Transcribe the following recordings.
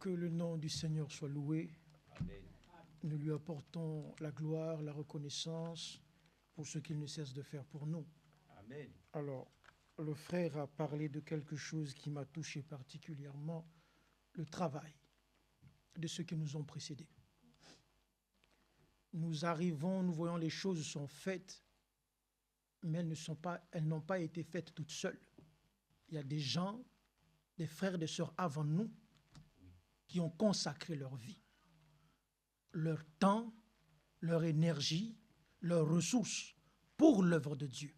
Que le nom du Seigneur soit loué. Amen. Nous lui apportons la gloire, la reconnaissance pour ce qu'il ne cesse de faire pour nous. Amen. Alors, le frère a parlé de quelque chose qui m'a touché particulièrement, le travail de ceux qui nous ont précédés. Nous arrivons, nous voyons les choses sont faites, mais elles n'ont pas été faites toutes seules. Il y a des gens, des frères et des sœurs avant nous, qui ont consacré leur vie, leur temps, leur énergie, leurs ressources pour l'œuvre de Dieu.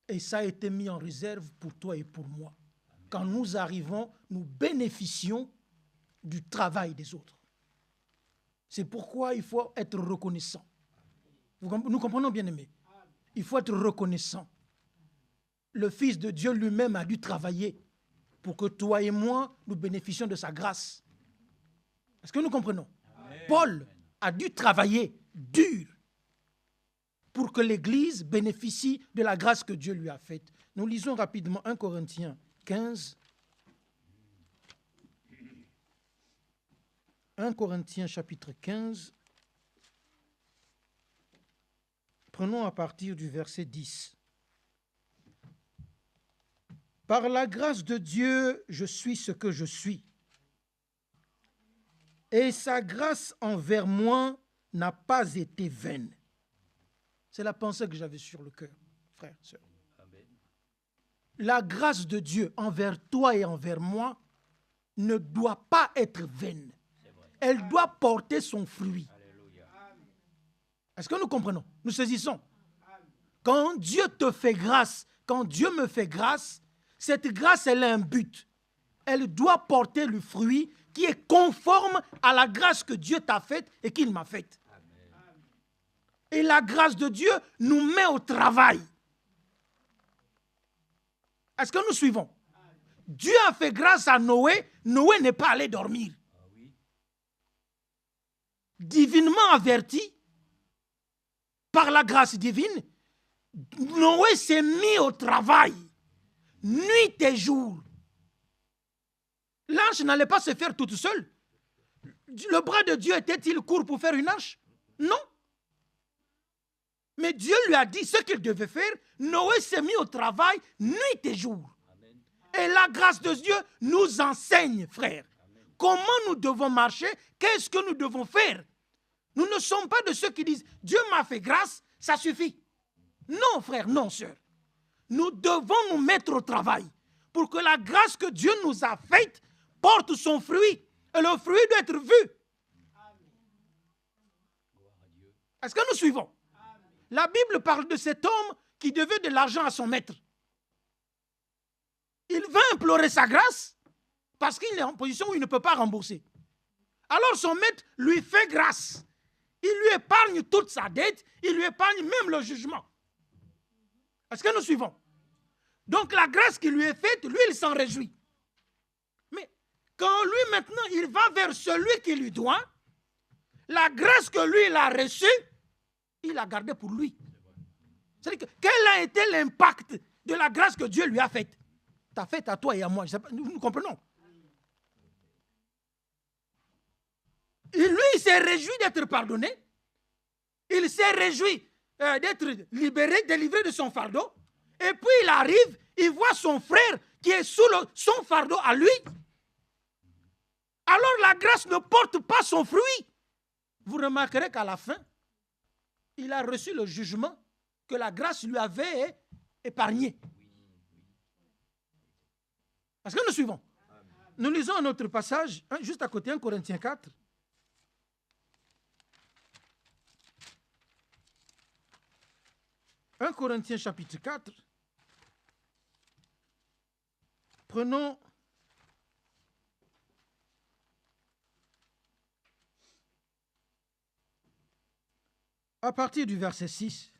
Et ça a été mis en réserve pour toi et pour moi. Quand nous arrivons, nous bénéficions du travail des autres. C'est pourquoi il faut être reconnaissant. Nous comprenons, bien-aimés. Il faut être reconnaissant. Le Fils de Dieu lui-même a dû travailler pour que toi et moi, nous bénéficions de sa grâce. Est-ce que nous comprenons? Amen. Paul a dû travailler dur pour que l'Église bénéficie de la grâce que Dieu lui a faite. Nous lisons rapidement 1 Corinthiens 15. 1 Corinthiens chapitre 15. Prenons à partir du verset 10. Par la grâce de Dieu, je suis ce que je suis. Et sa grâce envers moi n'a pas été vaine. C'est la pensée que j'avais sur le cœur, frère, sœur. La grâce de Dieu envers toi et envers moi ne doit pas être vaine. Elle doit porter son fruit. Est-ce que nous comprenons? Nous saisissons. Quand Dieu te fait grâce, quand Dieu me fait grâce, cette grâce, elle a un but. Elle doit porter le fruit qui est conforme à la grâce que Dieu t'a faite et qu'il m'a faite. Amen. Et la grâce de Dieu nous met au travail. Est-ce que nous suivons? Amen. Dieu a fait grâce à Noé. Noé n'est pas allé dormir. Divinement averti par la grâce divine, Noé s'est mis au travail. Nuit et jour. L'arche n'allait pas se faire toute seule. Le bras de Dieu était-il court pour faire une arche? Non. Mais Dieu lui a dit ce qu'il devait faire. Noé s'est mis au travail nuit et jour. Amen. Et la grâce de Dieu nous enseigne, frère, comment nous devons marcher, qu'est-ce que nous devons faire. Nous ne sommes pas de ceux qui disent « Dieu m'a fait grâce, ça suffit ». Non, frère, non, sœur. Nous devons nous mettre au travail pour que la grâce que Dieu nous a faite porte son fruit. Et le fruit doit être vu. Est-ce que nous suivons? La Bible parle de cet homme qui devait de l'argent à son maître. Il va implorer sa grâce parce qu'il est en position où il ne peut pas rembourser. Alors son maître lui fait grâce. Il lui épargne toute sa dette, il lui épargne même le jugement. Est-ce que nous suivons? Donc la grâce qui lui est faite, lui, il s'en réjouit. Mais quand lui, maintenant, il va vers celui qui lui doit, la grâce que lui, il a reçue, il l'a gardée pour lui. C'est-à-dire que quel a été l'impact de la grâce que Dieu lui a faite? T'as fait à toi et à moi. Nous comprenons. Et lui, il s'est réjoui d'être pardonné. Il s'est réjoui d'être libéré, délivré de son fardeau. Et puis il arrive, il voit son frère qui est sous son fardeau à lui. Alors la grâce ne porte pas son fruit. Vous remarquerez qu'à la fin, il a reçu le jugement que la grâce lui avait épargné. Est-ce que nous suivons? Nous lisons un autre passage, juste à côté, 1 Corinthiens 4. 1 Corinthiens chapitre 4. Prenons à partir du verset 6.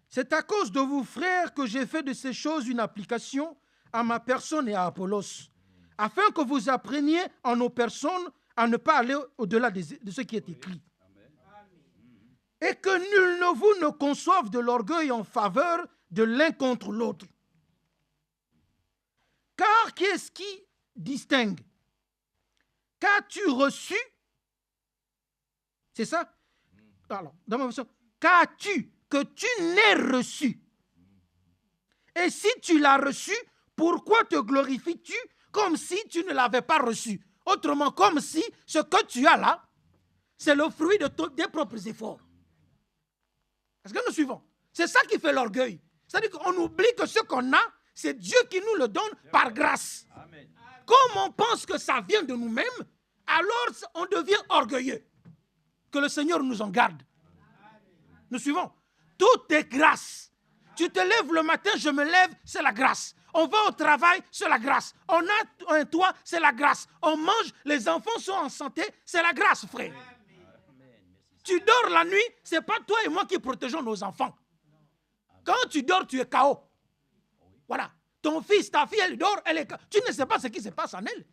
C'est à cause de vous, frères, que j'ai fait de ces choses une application à ma personne et à Apollos, afin que vous appreniez en nos personnes à ne pas aller au-delà de ce qui est écrit. Et que nul de vous ne conçoive de l'orgueil en faveur de l'un contre l'autre. Car qui est-ce qui distingue? qu'as-tu reçu? C'est ça? Alors, dans ma version, qu'as-tu que tu n'aies reçu? Et si tu l'as reçu, pourquoi te glorifies-tu comme si tu ne l'avais pas reçu? Autrement, comme si ce que tu as là, c'est le fruit de tes propres efforts. Est-ce que nous suivons? C'est ça qui fait l'orgueil. C'est-à-dire qu'on oublie que ce qu'on a, c'est Dieu qui nous le donne par grâce. Amen. Comme on pense que ça vient de nous-mêmes, alors on devient orgueilleux. Que le Seigneur nous en garde. Nous suivons. Tout est grâce. Tu te lèves le matin, je me lève, c'est la grâce. On va au travail, c'est la grâce. On a un toit, c'est la grâce. On mange, les enfants sont en santé, c'est la grâce, frère. Tu dors la nuit, ce n'est pas toi et moi qui protégeons nos enfants. Quand tu dors, tu es KO. Voilà. Ton fils, ta fille, elle dort, elle est KO. Tu ne sais pas ce qui se passe en elle.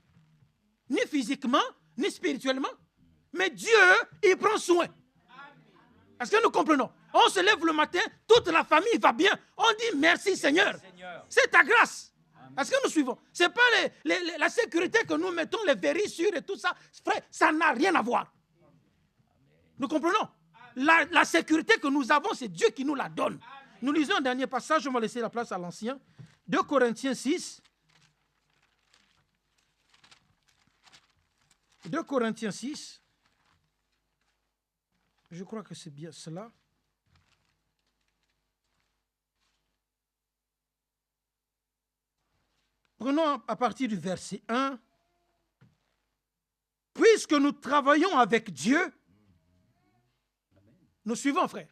Ni physiquement, ni spirituellement. Mais Dieu, il prend soin. Est-ce que nous comprenons? On se lève le matin, toute la famille va bien. On dit merci Seigneur. C'est ta grâce. Est-ce que nous suivons? Ce n'est pas la sécurité que nous mettons, les vérissures et tout ça. Frère, ça n'a rien à voir. Nous comprenons? La sécurité que nous avons, c'est Dieu qui nous la donne. Nous lisons un dernier passage, on va laisser la place à l'ancien. 2 Corinthiens 6. 2 Corinthiens 6. Je crois que c'est bien cela. Prenons à partir du verset 1. Puisque nous travaillons avec Dieu, nous suivons, frère.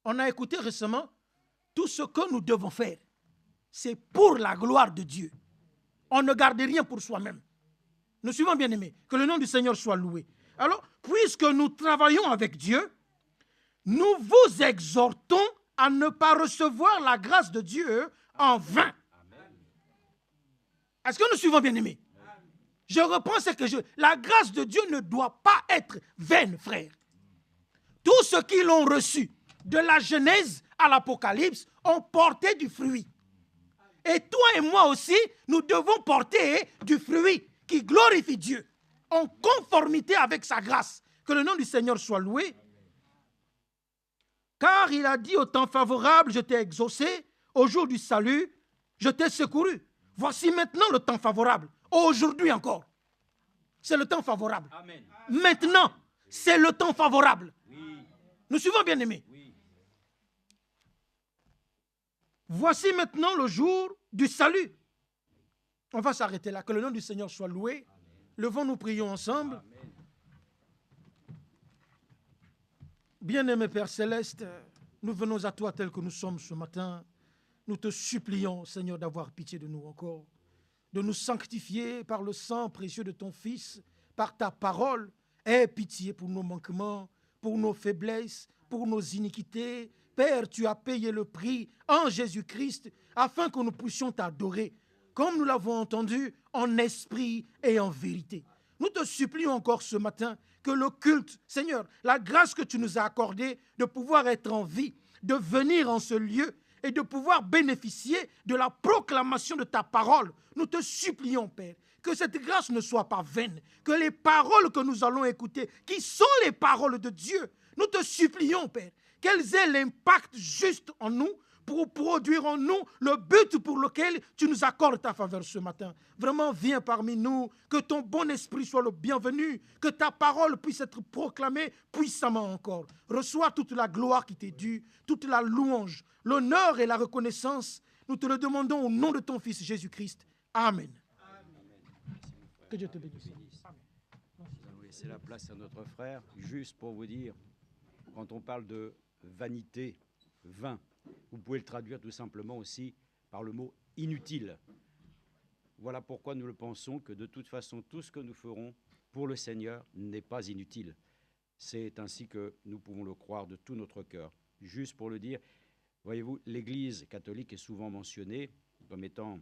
On a écouté récemment, tout ce que nous devons faire, c'est pour la gloire de Dieu. On ne garde rien pour soi-même. Nous suivons, bien-aimés. Que le nom du Seigneur soit loué. Alors, puisque nous travaillons avec Dieu, nous vous exhortons à ne pas recevoir la grâce de Dieu en vain. Est-ce que nous suivons, bien-aimés? Je reprends ce que la grâce de Dieu ne doit pas être vaine, frère. Tous ceux qui l'ont reçu, de la Genèse à l'Apocalypse, ont porté du fruit. Et toi et moi aussi, nous devons porter du fruit qui glorifie Dieu, en conformité avec sa grâce. Que le nom du Seigneur soit loué. Car il a dit au temps favorable, je t'ai exaucé, au jour du salut, je t'ai secouru. Voici maintenant le temps favorable. Aujourd'hui encore. C'est le temps favorable. Amen. Maintenant, c'est le temps favorable. Oui. Nous suivons, bien-aimés. Oui. Voici maintenant le jour du salut. On va s'arrêter là. Que le nom du Seigneur soit loué. Amen. Levons, nous prions ensemble. Amen. Bien-aimé Père Céleste, nous venons à toi tel que nous sommes ce matin. Nous te supplions, Seigneur, d'avoir pitié de nous encore, de nous sanctifier par le sang précieux de ton Fils, par ta parole. Aie pitié pour nos manquements, pour nos faiblesses, pour nos iniquités. Père, tu as payé le prix en Jésus-Christ afin que nous puissions t'adorer, comme nous l'avons entendu, en esprit et en vérité. Nous te supplions encore ce matin que le culte, Seigneur, la grâce que tu nous as accordée de pouvoir être en vie, de venir en ce lieu et de pouvoir bénéficier de la proclamation de ta parole. Nous te supplions, Père, que cette grâce ne soit pas vaine, que les paroles que nous allons écouter, qui sont les paroles de Dieu, nous te supplions, Père, qu'elles aient l'impact juste en nous, pour produire en nous le but pour lequel tu nous accordes ta faveur ce matin. Vraiment, viens parmi nous, que ton bon esprit soit le bienvenu, que ta parole puisse être proclamée puissamment encore. Reçois toute la gloire qui t'est due, toute la louange, l'honneur et la reconnaissance. Nous te le demandons au nom de ton Fils Jésus-Christ. Amen. Amen. Que Dieu te bénisse. Nous allons laisser la place à notre frère, juste pour vous dire, quand on parle de vanité, vain, vous pouvez le traduire tout simplement aussi par le mot inutile. Voilà pourquoi nous le pensons que de toute façon, tout ce que nous ferons pour le Seigneur n'est pas inutile. C'est ainsi que nous pouvons le croire de tout notre cœur. Juste pour le dire, voyez-vous, l'Église catholique est souvent mentionnée comme étant,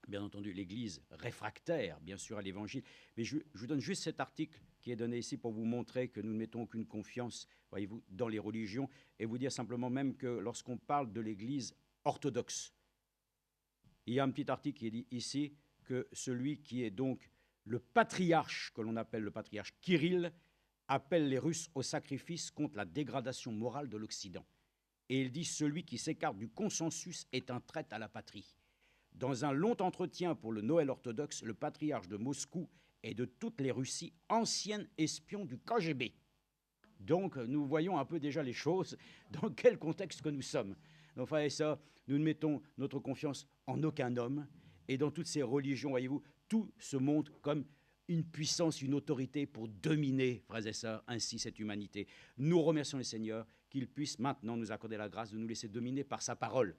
bien entendu, l'Église réfractaire, bien sûr, à l'Évangile. Mais je vous donne juste cet article qui est donné ici pour vous montrer que nous ne mettons aucune confiance, voyez-vous, dans les religions, et vous dire simplement même que lorsqu'on parle de l'Église orthodoxe, il y a un petit article qui dit ici que celui qui est donc le patriarche, que l'on appelle le patriarche Kirill, appelle les Russes au sacrifice contre la dégradation morale de l'Occident. Et il dit « Celui qui s'écarte du consensus est un traître à la patrie ». Dans un long entretien pour le Noël orthodoxe, le patriarche de Moscou et de toutes les Russies, anciennes espions du KGB. Donc, nous voyons un peu déjà les choses, dans quel contexte que nous sommes. Donc, frères et sœurs, nous ne mettons notre confiance en aucun homme. Et dans toutes ces religions, voyez-vous, tout se montre comme une puissance, une autorité pour dominer, frères et sœurs, ainsi cette humanité. Nous remercions le Seigneur qu'il puisse maintenant nous accorder la grâce de nous laisser dominer par sa parole.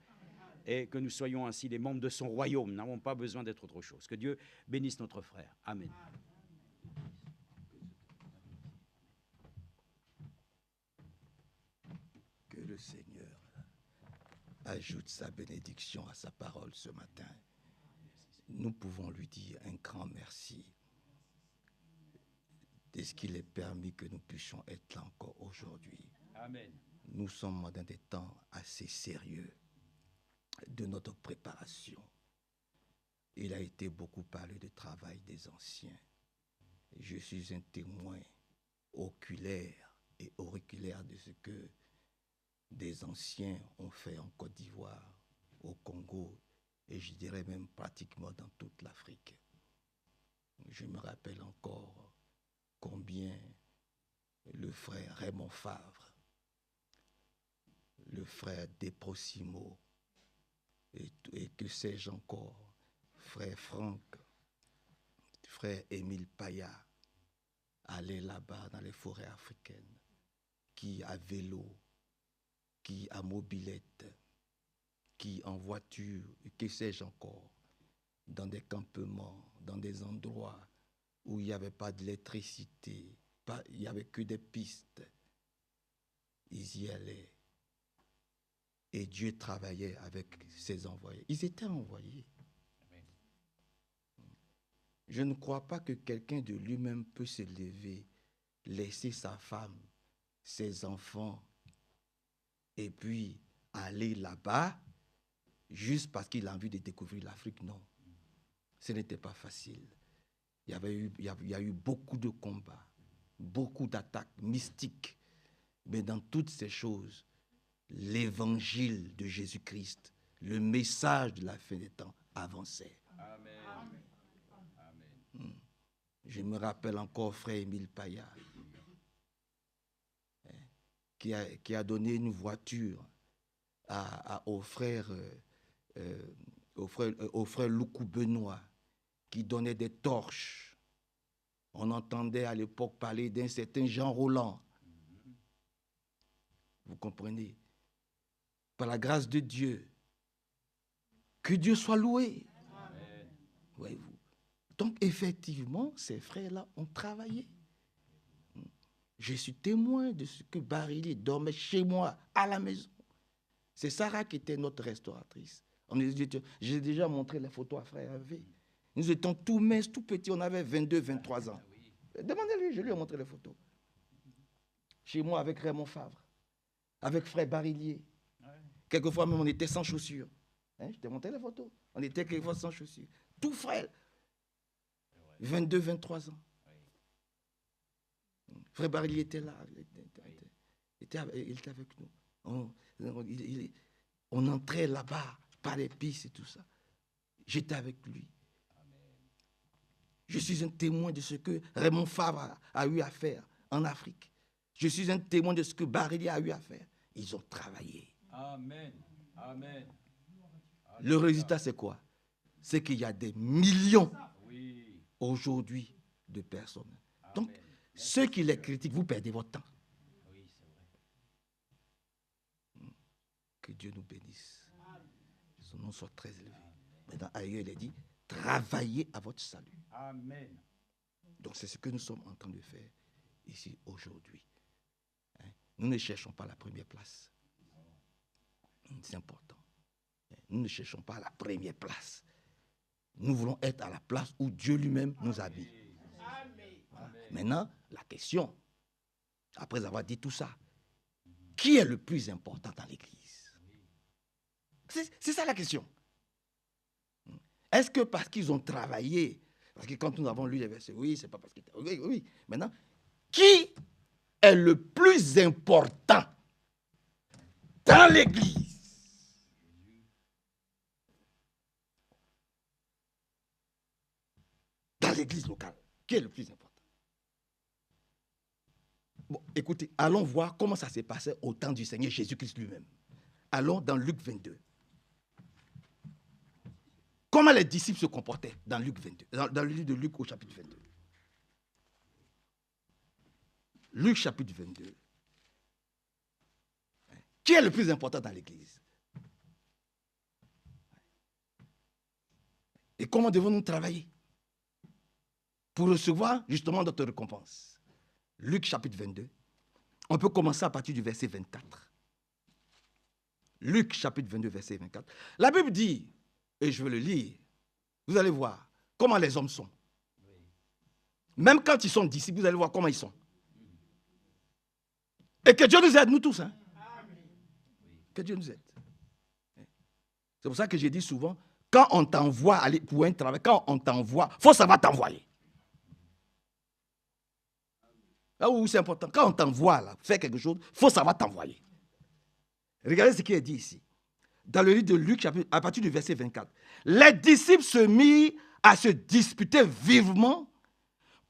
Et que nous soyons ainsi les membres de son royaume. Nous n'avons pas besoin d'être autre chose. Que Dieu bénisse notre frère. Amen. Que le Seigneur ajoute sa bénédiction à sa parole ce matin. Nous pouvons lui dire un grand merci de ce qu'il est permis que nous puissions être là encore aujourd'hui. Amen. Nous sommes dans des temps assez sérieux de notre préparation. Il a été beaucoup parlé du travail des anciens. Je suis un témoin oculaire et auriculaire de ce que des anciens ont fait en Côte d'Ivoire, au Congo, et je dirais même pratiquement dans toute l'Afrique. Je me rappelle encore combien le frère Raymond Favre, le frère Deprosimo, et que sais-je encore, frère Franck, frère Émile Paya, allaient là-bas dans les forêts africaines, qui à vélo, qui à mobilette, qui en voiture, et que sais-je encore, dans des campements, dans des endroits où il n'y avait pas d'électricité, il n'y avait que des pistes. Ils y allaient. Et Dieu travaillait avec ses envoyés. Ils étaient envoyés. Amen. Je ne crois pas que quelqu'un de lui-même peut se lever, laisser sa femme, ses enfants, et puis aller là-bas, juste parce qu'il a envie de découvrir l'Afrique. Non. Ce n'était pas facile. Il y a eu beaucoup de combats, beaucoup d'attaques mystiques. Mais dans toutes ces choses, l'évangile de Jésus-Christ, le message de la fin des temps avançait. Amen. Amen. Je me rappelle encore frère Émile Paya, qui a donné une voiture au frère Loukou Benoît, qui donnait des torches. On entendait à l'époque parler d'un certain Jean Roland. Vous comprenez? Par la grâce de Dieu, que Dieu soit loué. Amen. Voyez-vous. Donc, effectivement, ces frères-là ont travaillé. Je suis témoin de ce que Barili dormait chez moi, à la maison. C'est Sarah qui était notre restauratrice. J'ai déjà montré les photos à frère Hervé. Nous étions tout minces, tout petits, on avait 22, 23 ans. Demandez-lui, je lui ai montré les photos. Chez moi, avec Raymond Favre, avec frère Barillier. Quelquefois même, on était sans chaussures. Je t'ai montré les photos. On était quelquefois sans chaussures. Tout frère. 22, 23 ans. Frère Barillier était là. Il était avec nous. On entrait là-bas par les pistes et tout ça. J'étais avec lui. Je suis un témoin de ce que Raymond Favre a eu à faire en Afrique. Je suis un témoin de ce que Barillier a eu à faire. Ils ont travaillé. Amen. Amen. Le résultat, c'est quoi? C'est qu'il y a des millions aujourd'hui de personnes. Donc, ceux qui les critiquent, vous perdez votre temps. Oui, c'est vrai. Que Dieu nous bénisse. Son nom soit très élevé. Maintenant, ailleurs, il est dit, travaillez à votre salut. Amen. Donc, c'est ce que nous sommes en train de faire ici aujourd'hui. Nous ne cherchons pas la première place. C'est important. Nous ne cherchons pas la première place. Nous voulons être à la place où Dieu lui-même nous habille. Voilà. Maintenant, la question, après avoir dit tout ça, qui est le plus important dans l'Église? C'est ça la question. Est-ce que parce qu'ils ont travaillé, Parce que quand nous avons lu les versets, oui, c'est pas parce que... Oui, oui. Maintenant, qui est le plus important dans l'Église? Dans l'Église locale, qui est le plus important? Bon, écoutez, allons voir comment ça s'est passé au temps du Seigneur Jésus-Christ lui-même. Allons dans Luc 22. Comment les disciples se comportaient dans Luc 22, dans le livre de Luc au chapitre 22. Luc chapitre 22. Qui est le plus important dans l'Église? Et comment devons-nous travailler pour recevoir justement notre récompense? Luc chapitre 22. On peut commencer à partir du verset 24. Luc chapitre 22, verset 24. La Bible dit, et je vais le lire, vous allez voir comment les hommes sont. Même quand ils sont disciples, vous allez voir comment ils sont. Et que Dieu nous aide, nous tous. Hein? Que Dieu nous aide. C'est pour ça que je dis souvent, quand on t'envoie aller pour un travail, quand on t'envoie, il faut savoir t'envoyer. Là où c'est important, quand on t'envoie là, faire quelque chose, il faut savoir t'envoyer. Regardez ce qui est dit ici. Dans le livre de Luc, à partir du verset 24. Les disciples se mirent à se disputer vivement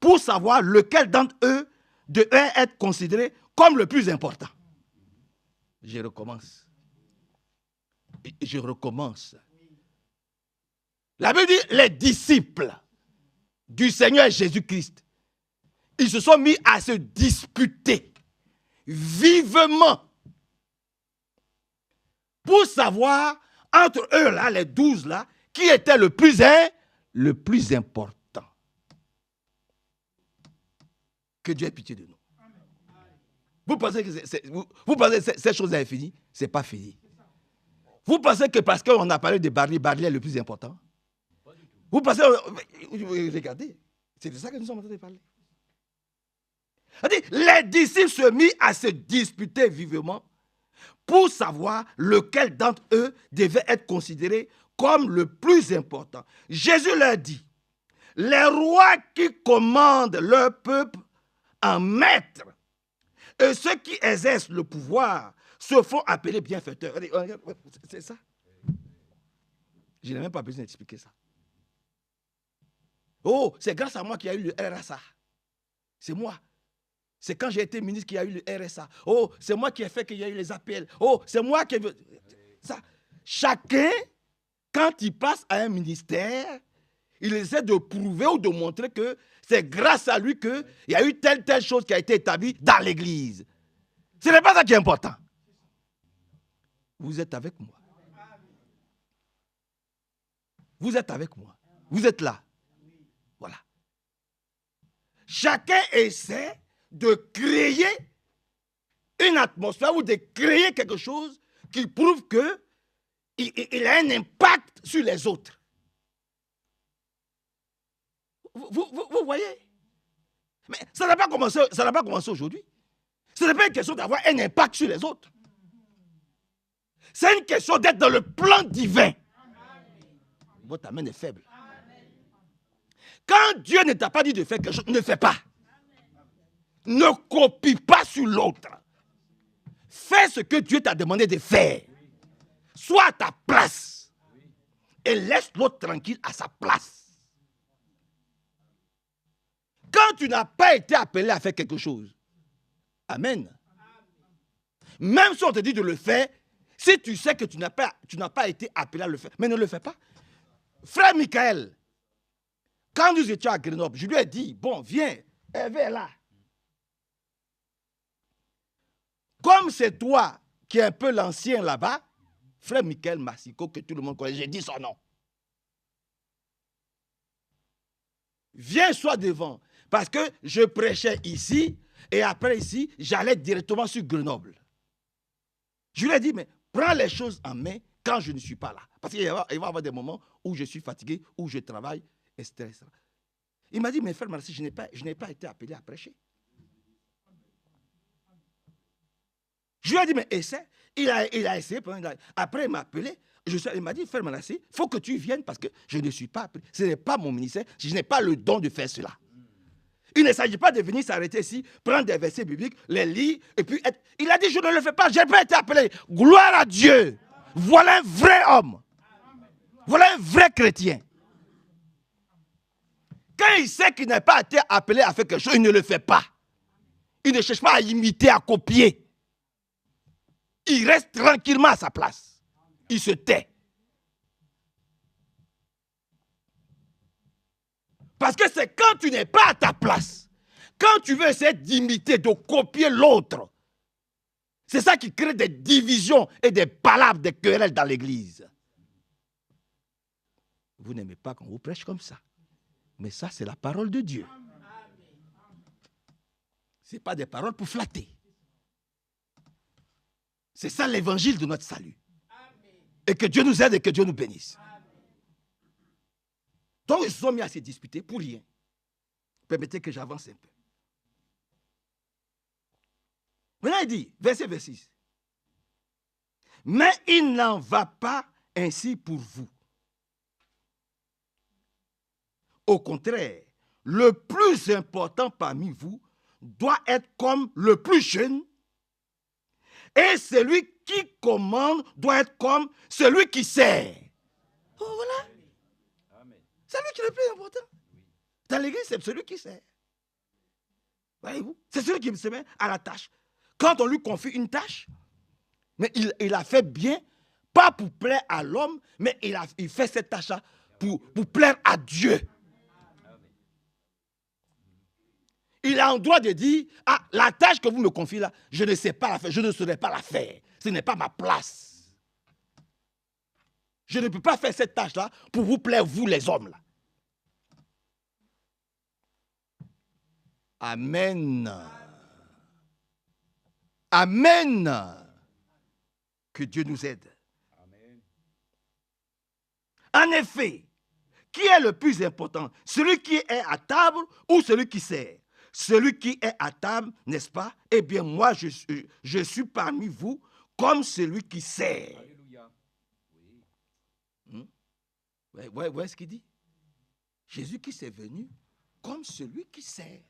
pour savoir lequel d'entre eux devait être considéré comme le plus important. Je recommence. Je recommence. La Bible dit, les disciples du Seigneur Jésus-Christ, ils se sont mis à se disputer vivement pour savoir, entre eux, là, les 12, là, qui était le plus important. Que Dieu ait pitié de nous. Vous pensez que vous pensez que cette chose-là est finie? Ce n'est pas fini. Vous pensez que parce qu'on a parlé de Barley, Barley est le plus important? Vous pensez... Regardez, c'est de ça que nous sommes en train de parler. Les disciples se mirent à se disputer vivement pour savoir lequel d'entre eux devait être considéré comme le plus important. Jésus leur dit, les rois qui commandent leur peuple en maître et ceux qui exercent le pouvoir se font appeler bienfaiteurs. C'est ça. Je n'ai même pas besoin d'expliquer ça. Oh, c'est grâce à moi qu'il y a eu le RSA. C'est moi. C'est quand j'ai été ministre qu'il y a eu le RSA. Oh, c'est moi qui ai fait qu'il y a eu les APL. Oh, c'est moi qui ai... Ça. Chacun, quand il passe à un ministère, il essaie de prouver ou de montrer que c'est grâce à lui qu'il y a eu telle chose qui a été établie dans l'Église. Ce n'est pas ça qui est important. Vous êtes avec moi. Vous êtes avec moi. Vous êtes là. Voilà. Chacun essaie de créer une atmosphère ou de créer quelque chose qui prouve qu'il a un impact sur les autres. Vous voyez? Mais ça n'a pas commencé aujourd'hui. Ce n'est pas une question d'avoir un impact sur les autres. C'est une question d'être dans le plan divin. Votre main est faible. Quand Dieu ne t'a pas dit de faire quelque chose, ne fais pas. Ne copie pas sur l'autre. Fais ce que Dieu t'a demandé de faire. Sois à ta place. Et laisse l'autre tranquille à sa place. Quand tu n'as pas été appelé à faire quelque chose, amen. Même si on te dit de le faire, si tu sais que tu n'as pas été appelé à le faire, mais ne le fais pas. Frère Michael, quand nous étions à Grenoble, je lui ai dit, bon, viens, Hervé est là. Comme c'est toi qui es un peu l'ancien là-bas, frère Michael Massiko, que tout le monde connaît, j'ai dit son nom. Viens, sois devant. Parce que je prêchais ici, et après ici, j'allais directement sur Grenoble. Je lui ai dit, mais prends les choses en main quand je ne suis pas là. Parce qu'il va y avoir des moments où je suis fatigué, où je travaille, etc. Il m'a dit, mais frère Marcy, je n'ai pas été appelé à prêcher. Je lui ai dit, mais essaie. Il a essayé. Après, il m'a appelé. il m'a dit, frère Manassé, il faut que tu viennes parce que je ne suis pas appelé. Ce n'est pas mon ministère, je n'ai pas le don de faire cela. Il ne s'agit pas de venir s'arrêter ici, prendre des versets bibliques, les lire, et puis être... Il a dit, je ne le fais pas, je n'ai pas été appelé. Gloire à Dieu. Voilà un vrai homme. Voilà un vrai chrétien. Quand il sait qu'il n'a pas été appelé à faire quelque chose, il ne le fait pas. Il ne cherche pas à imiter, à copier. Il reste tranquillement à sa place. Il se tait. Parce que c'est quand tu n'es pas à ta place, quand tu veux essayer d'imiter, de copier l'autre, c'est ça qui crée des divisions et des palabres, des querelles dans l'église. Vous n'aimez pas quand on vous prêche comme ça. Mais ça, c'est la parole de Dieu. Ce n'est pas des paroles pour flatter. C'est ça l'évangile de notre salut. Et que Dieu nous aide et que Dieu nous bénisse. Donc ils se sont mis à se disputer pour rien. Permettez que j'avance un peu. Maintenant il dit, verset 26. Mais il n'en va pas ainsi pour vous. Au contraire, le plus important parmi vous doit être comme le plus jeune. Et celui qui commande doit être comme celui qui sert. Oh, voilà. C'est lui qui est le plus important. Dans l'église, c'est celui qui sert. Voyez-vous? C'est celui qui se met à la tâche. Quand on lui confie une tâche, mais il a fait bien, pas pour plaire à l'homme, mais il fait cette tâche-là pour plaire à Dieu. Il a le droit de dire, ah, la tâche que vous me confiez là, je ne sais pas la faire, je ne saurais pas la faire. Ce n'est pas ma place. Je ne peux pas faire cette tâche-là pour vous plaire, vous les hommes là. Amen. Amen. Que Dieu nous aide. Amen. En effet, qui est le plus important? Celui qui est à table ou celui qui sert? Celui qui est à table, n'est-ce pas? Eh bien, moi, je suis parmi vous comme celui qui sert. Alléluia. Oui. Ouais, ce qu'il dit. Jésus-Christ est venu comme celui qui sert.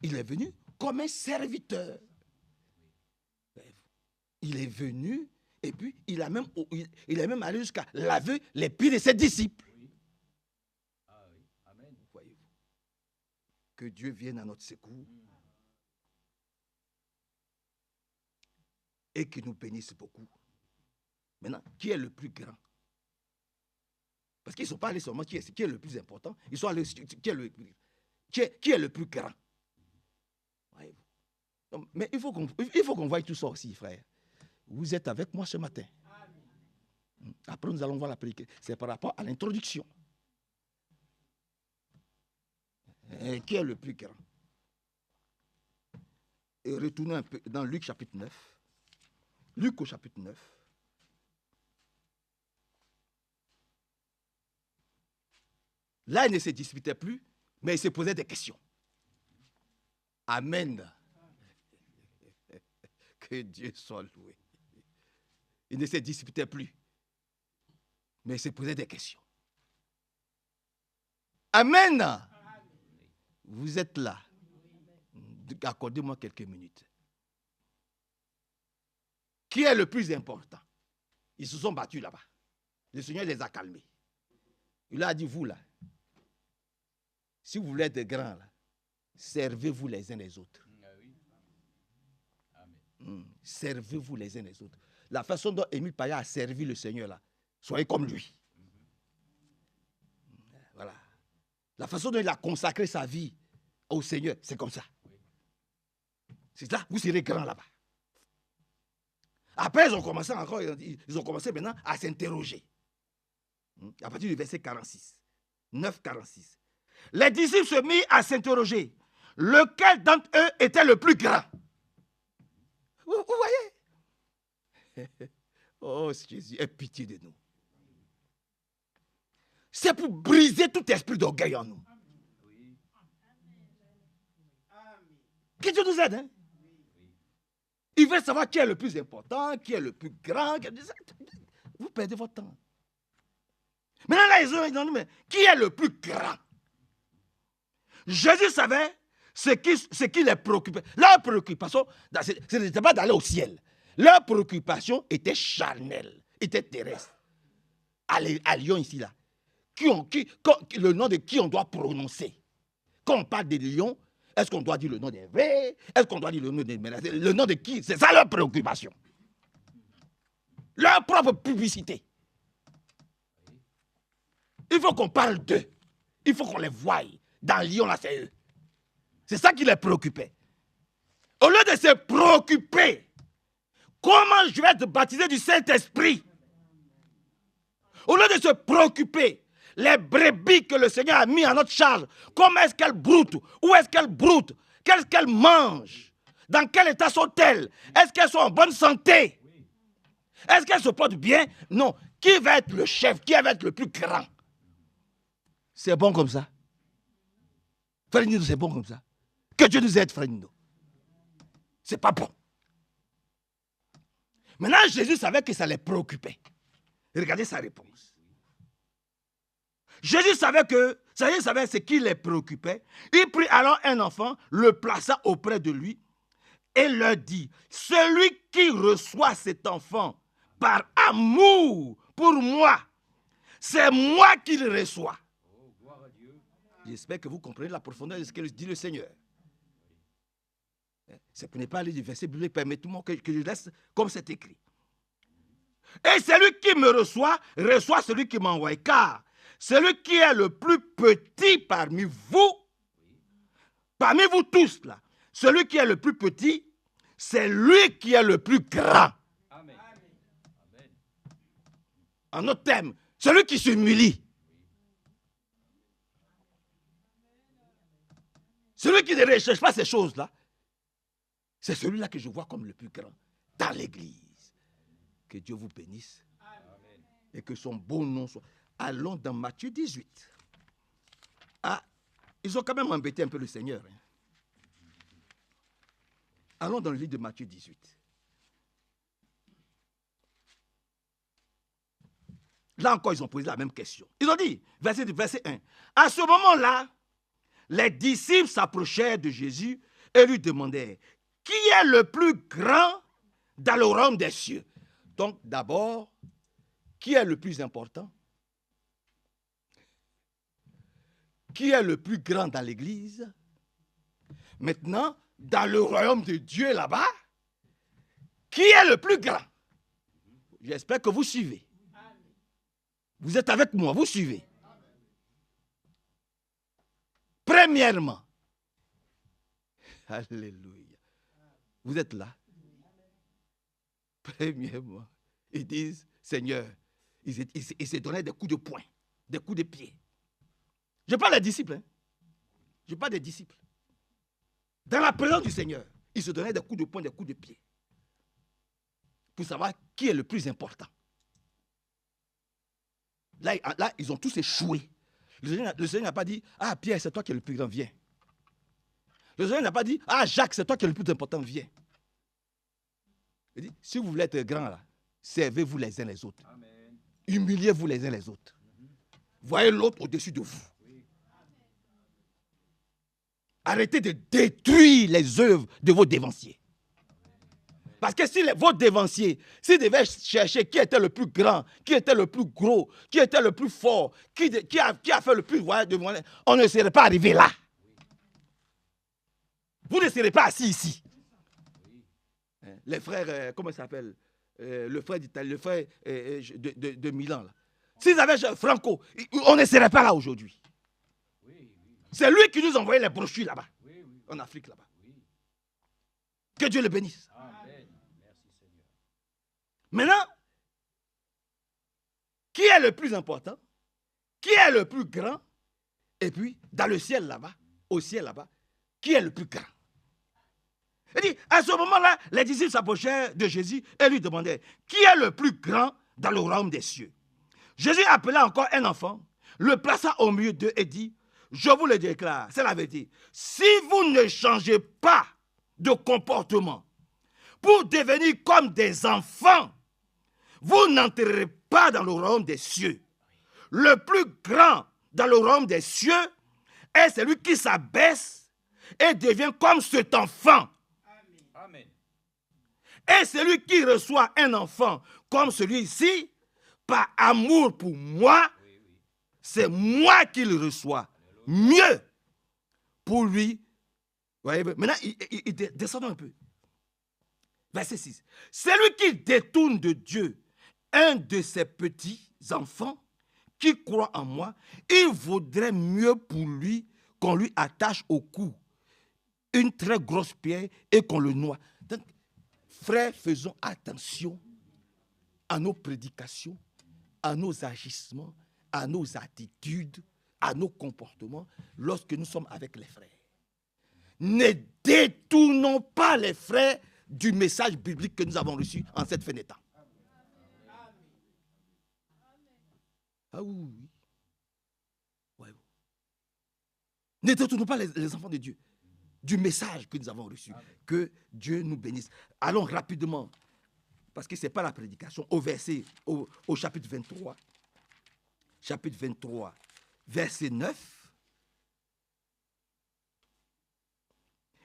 Il est venu comme un serviteur. Il est venu et puis il est même allé jusqu'à laver les pieds de ses disciples. Ah oui. Amen. Voyez-vous. Que Dieu vienne à notre secours et qu'il nous bénisse beaucoup. Maintenant, qui est le plus grand? Parce qu'ils ne sont pas allés seulement qui est le plus important, ils sont allés qui est le plus grand. Voyez-vous. Mais il faut qu'on voie tout ça aussi, frère. Vous êtes avec moi ce matin. Après, nous allons voir la prédication. C'est par rapport à l'introduction. Qui est le plus grand? Et retournons un peu dans Luc chapitre 9. Luc au chapitre 9. Là, il ne se disputait plus, mais il se posait des questions. Amen. Que Dieu soit loué. Il ne se disputait plus, mais il se posait des questions. Amen. Vous êtes là. Accordez-moi quelques minutes. Qui est le plus important? Ils se sont battus là-bas. Le Seigneur les a calmés. Il a dit, vous là, si vous voulez être grands, là, servez-vous les uns les autres. Servez-vous les uns les autres. La façon dont Émile Paya a servi le Seigneur là, soyez comme lui. Voilà. La façon dont il a consacré sa vie au Seigneur, c'est comme ça. C'est là, vous serez grands là-bas. Après, ils ont commencé maintenant à s'interroger. À partir du verset 46. 9,46. Les disciples se mirent à s'interroger. Lequel d'entre eux était le plus grand? Vous voyez? Oh Jésus, aie pitié de nous. C'est pour briser tout esprit d'orgueil en nous. Que Dieu nous aide. Hein? Il veut savoir qui est le plus important, qui est le plus grand. Vous perdez votre temps. Maintenant, là, ils ont dit, mais qui est le plus grand? Jésus savait ce qui les préoccupait. Leur préoccupation, ce n'était pas d'aller au ciel. Leur préoccupation était charnelle, était terrestre. À Lyon, ici, là. Le nom de qui on doit prononcer. Quand on parle de Lyon, est-ce qu'on doit dire le nom des vrais? Est-ce qu'on doit dire le nom des menacés? Le nom de qui? C'est ça leur préoccupation. Leur propre publicité. Il faut qu'on parle d'eux. Il faut qu'on les voie. Dans Lyon, là, c'est eux. C'est ça qui les préoccupait. Au lieu de se préoccuper, comment je vais être baptisé du Saint-Esprit? Au lieu de se préoccuper, les brebis que le Seigneur a mis à notre charge, comment est-ce qu'elles broutent? Où est-ce qu'elles broutent? Qu'est-ce qu'elles mangent? Dans quel état sont-elles? Est-ce qu'elles sont en bonne santé? Est-ce qu'elles se portent bien? Non. Qui va être le chef? Qui va être le plus grand? C'est bon comme ça. Frère Nino, c'est bon comme ça. Que Dieu nous aide, frère Nino. C'est pas bon. Maintenant, Jésus savait que ça les préoccupait. Regardez sa réponse. Jésus savait ce qui les préoccupait. Il prit alors un enfant, le plaça auprès de lui et leur dit, celui qui reçoit cet enfant par amour pour moi, c'est moi qui le reçois. J'espère que vous comprenez la profondeur de ce que dit le Seigneur. Ce n'est pas aller du verset biblique, permettez-moi que je laisse comme c'est écrit. Et celui qui me reçoit celui qui m'envoie. Car celui qui est le plus petit parmi vous tous, là, celui qui est le plus petit, c'est lui qui est le plus grand. Amen. En autre terme, celui qui s'humilie. Celui qui ne recherche pas ces choses-là, c'est celui-là que je vois comme le plus grand dans l'église. Que Dieu vous bénisse. Amen. Et que son bon nom soit. Allons dans Matthieu 18. Ah, ils ont quand même embêté un peu le Seigneur. Hein. Allons dans le livre de Matthieu 18. Là encore, ils ont posé la même question. Ils ont dit, verset 1. À ce moment-là, les disciples s'approchèrent de Jésus et lui demandaient, qui est le plus grand dans le royaume des cieux? Donc, d'abord, qui est le plus important? Qui est le plus grand dans l'église? Maintenant, dans le royaume de Dieu là-bas, qui est le plus grand? J'espère que vous suivez. Vous êtes avec moi, vous suivez. Premièrement, alléluia. Vous êtes là. Premièrement, ils disent, Seigneur, ils se donnaient des coups de poing, des coups de pied. Je parle des disciples. Hein? Je parle des disciples. Dans la présence du Seigneur, ils se donnaient des coups de poing, des coups de pied. Pour savoir qui est le plus important. Là, ils ont tous échoué. Le Seigneur n'a pas dit, ah Pierre, c'est toi qui es le plus grand, viens. Le Seigneur n'a pas dit, ah Jacques, c'est toi qui es le plus important, viens. Il dit, si vous voulez être grand là, servez-vous les uns les autres. Amen. Humiliez-vous les uns les autres. Voyez l'autre au-dessus de vous. Arrêtez de détruire les œuvres de vos dévanciers. Parce que si vos dévanciers, s'ils devaient chercher qui était le plus grand, qui était le plus gros, qui était le plus fort, qui a fait le plus voyage de monnaie, on ne serait pas arrivé là. Vous ne serez pas assis ici. Les frères, comment ça s'appelle? Le frère d'Italie, le frère de Milan. Là. S'ils avaient Franco, on ne serait pas là aujourd'hui. C'est lui qui nous envoyait les brochures là-bas, en Afrique là-bas. Que Dieu le bénisse. Amen. Merci Seigneur. Maintenant, qui est le plus important? Qui est le plus grand? Et puis, dans le ciel là-bas, au ciel là-bas, qui est le plus grand? Il dit, à ce moment-là, les disciples s'approchèrent de Jésus et lui demandaient, qui est le plus grand dans le royaume des cieux? Jésus appela encore un enfant, le plaça au milieu d'eux et dit, je vous le déclare, c'est la vérité, si vous ne changez pas de comportement pour devenir comme des enfants, vous n'entrerez pas dans le royaume des cieux. Le plus grand dans le royaume des cieux est celui qui s'abaisse et devient comme cet enfant. Amen. Et celui qui reçoit un enfant comme celui-ci, par amour pour moi, c'est moi qui le reçois. Mieux pour lui. Voyez, maintenant, descendons un peu. Verset 6. Celui qui détourne de Dieu un de ses petits enfants qui croit en moi, il vaudrait mieux pour lui qu'on lui attache au cou une très grosse pierre et qu'on le noie. Donc, frères, faisons attention à nos prédications, à nos agissements, à nos attitudes, à nos comportements lorsque nous sommes avec les frères. Ne détournons pas les frères du message biblique que nous avons reçu en cette fin des temps. Ah oui. Ouais. Ne détournons pas les enfants de Dieu du message que nous avons reçu. Que Dieu nous bénisse. Allons rapidement, parce que ce n'est pas la prédication, au chapitre 23. Chapitre 23, verset 9.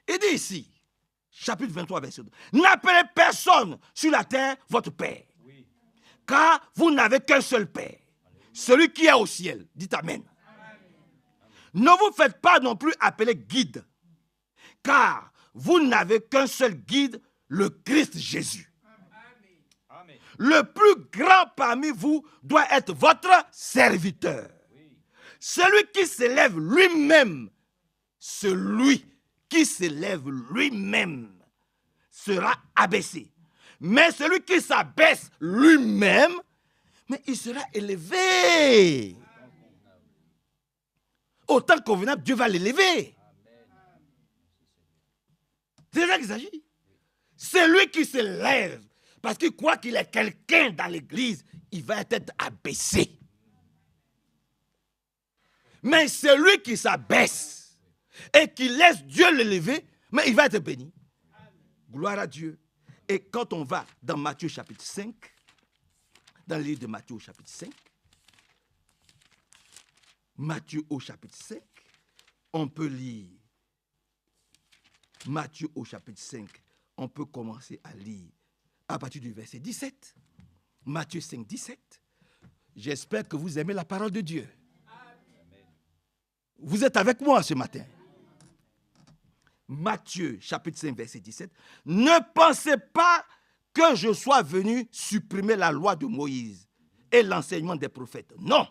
Il dit ici, chapitre 23, verset 9, n'appelez personne sur la terre votre Père, car vous n'avez qu'un seul Père, celui qui est au ciel. Dites Amen. Ne vous faites pas non plus appeler guide, car vous n'avez qu'un seul guide, le Christ Jésus. Amen. Le plus grand parmi vous doit être votre serviteur. Celui qui s'élève lui-même, celui qui s'élève lui-même sera abaissé. Mais celui qui s'abaisse lui-même, mais il sera élevé. Autant convenable, Dieu va l'élever. C'est ça qu'il s'agit. C'est lui qui se lève. Parce qu'il croit qu'il est quelqu'un dans l'église, il va être abaissé. Mais celui qui s'abaisse et qui laisse Dieu l'élever, mais il va être béni. Gloire à Dieu. Et quand on va dans Matthieu chapitre 5, dans le livre de Matthieu au chapitre 5, Matthieu au chapitre 5, on peut lire Matthieu au chapitre 5, on peut commencer à lire à partir du verset 17. Matthieu 5, 17. J'espère que vous aimez la parole de Dieu. Amen. Vous êtes avec moi ce matin. Matthieu chapitre 5, verset 17. Ne pensez pas que je sois venu supprimer la loi de Moïse et l'enseignement des prophètes. Non.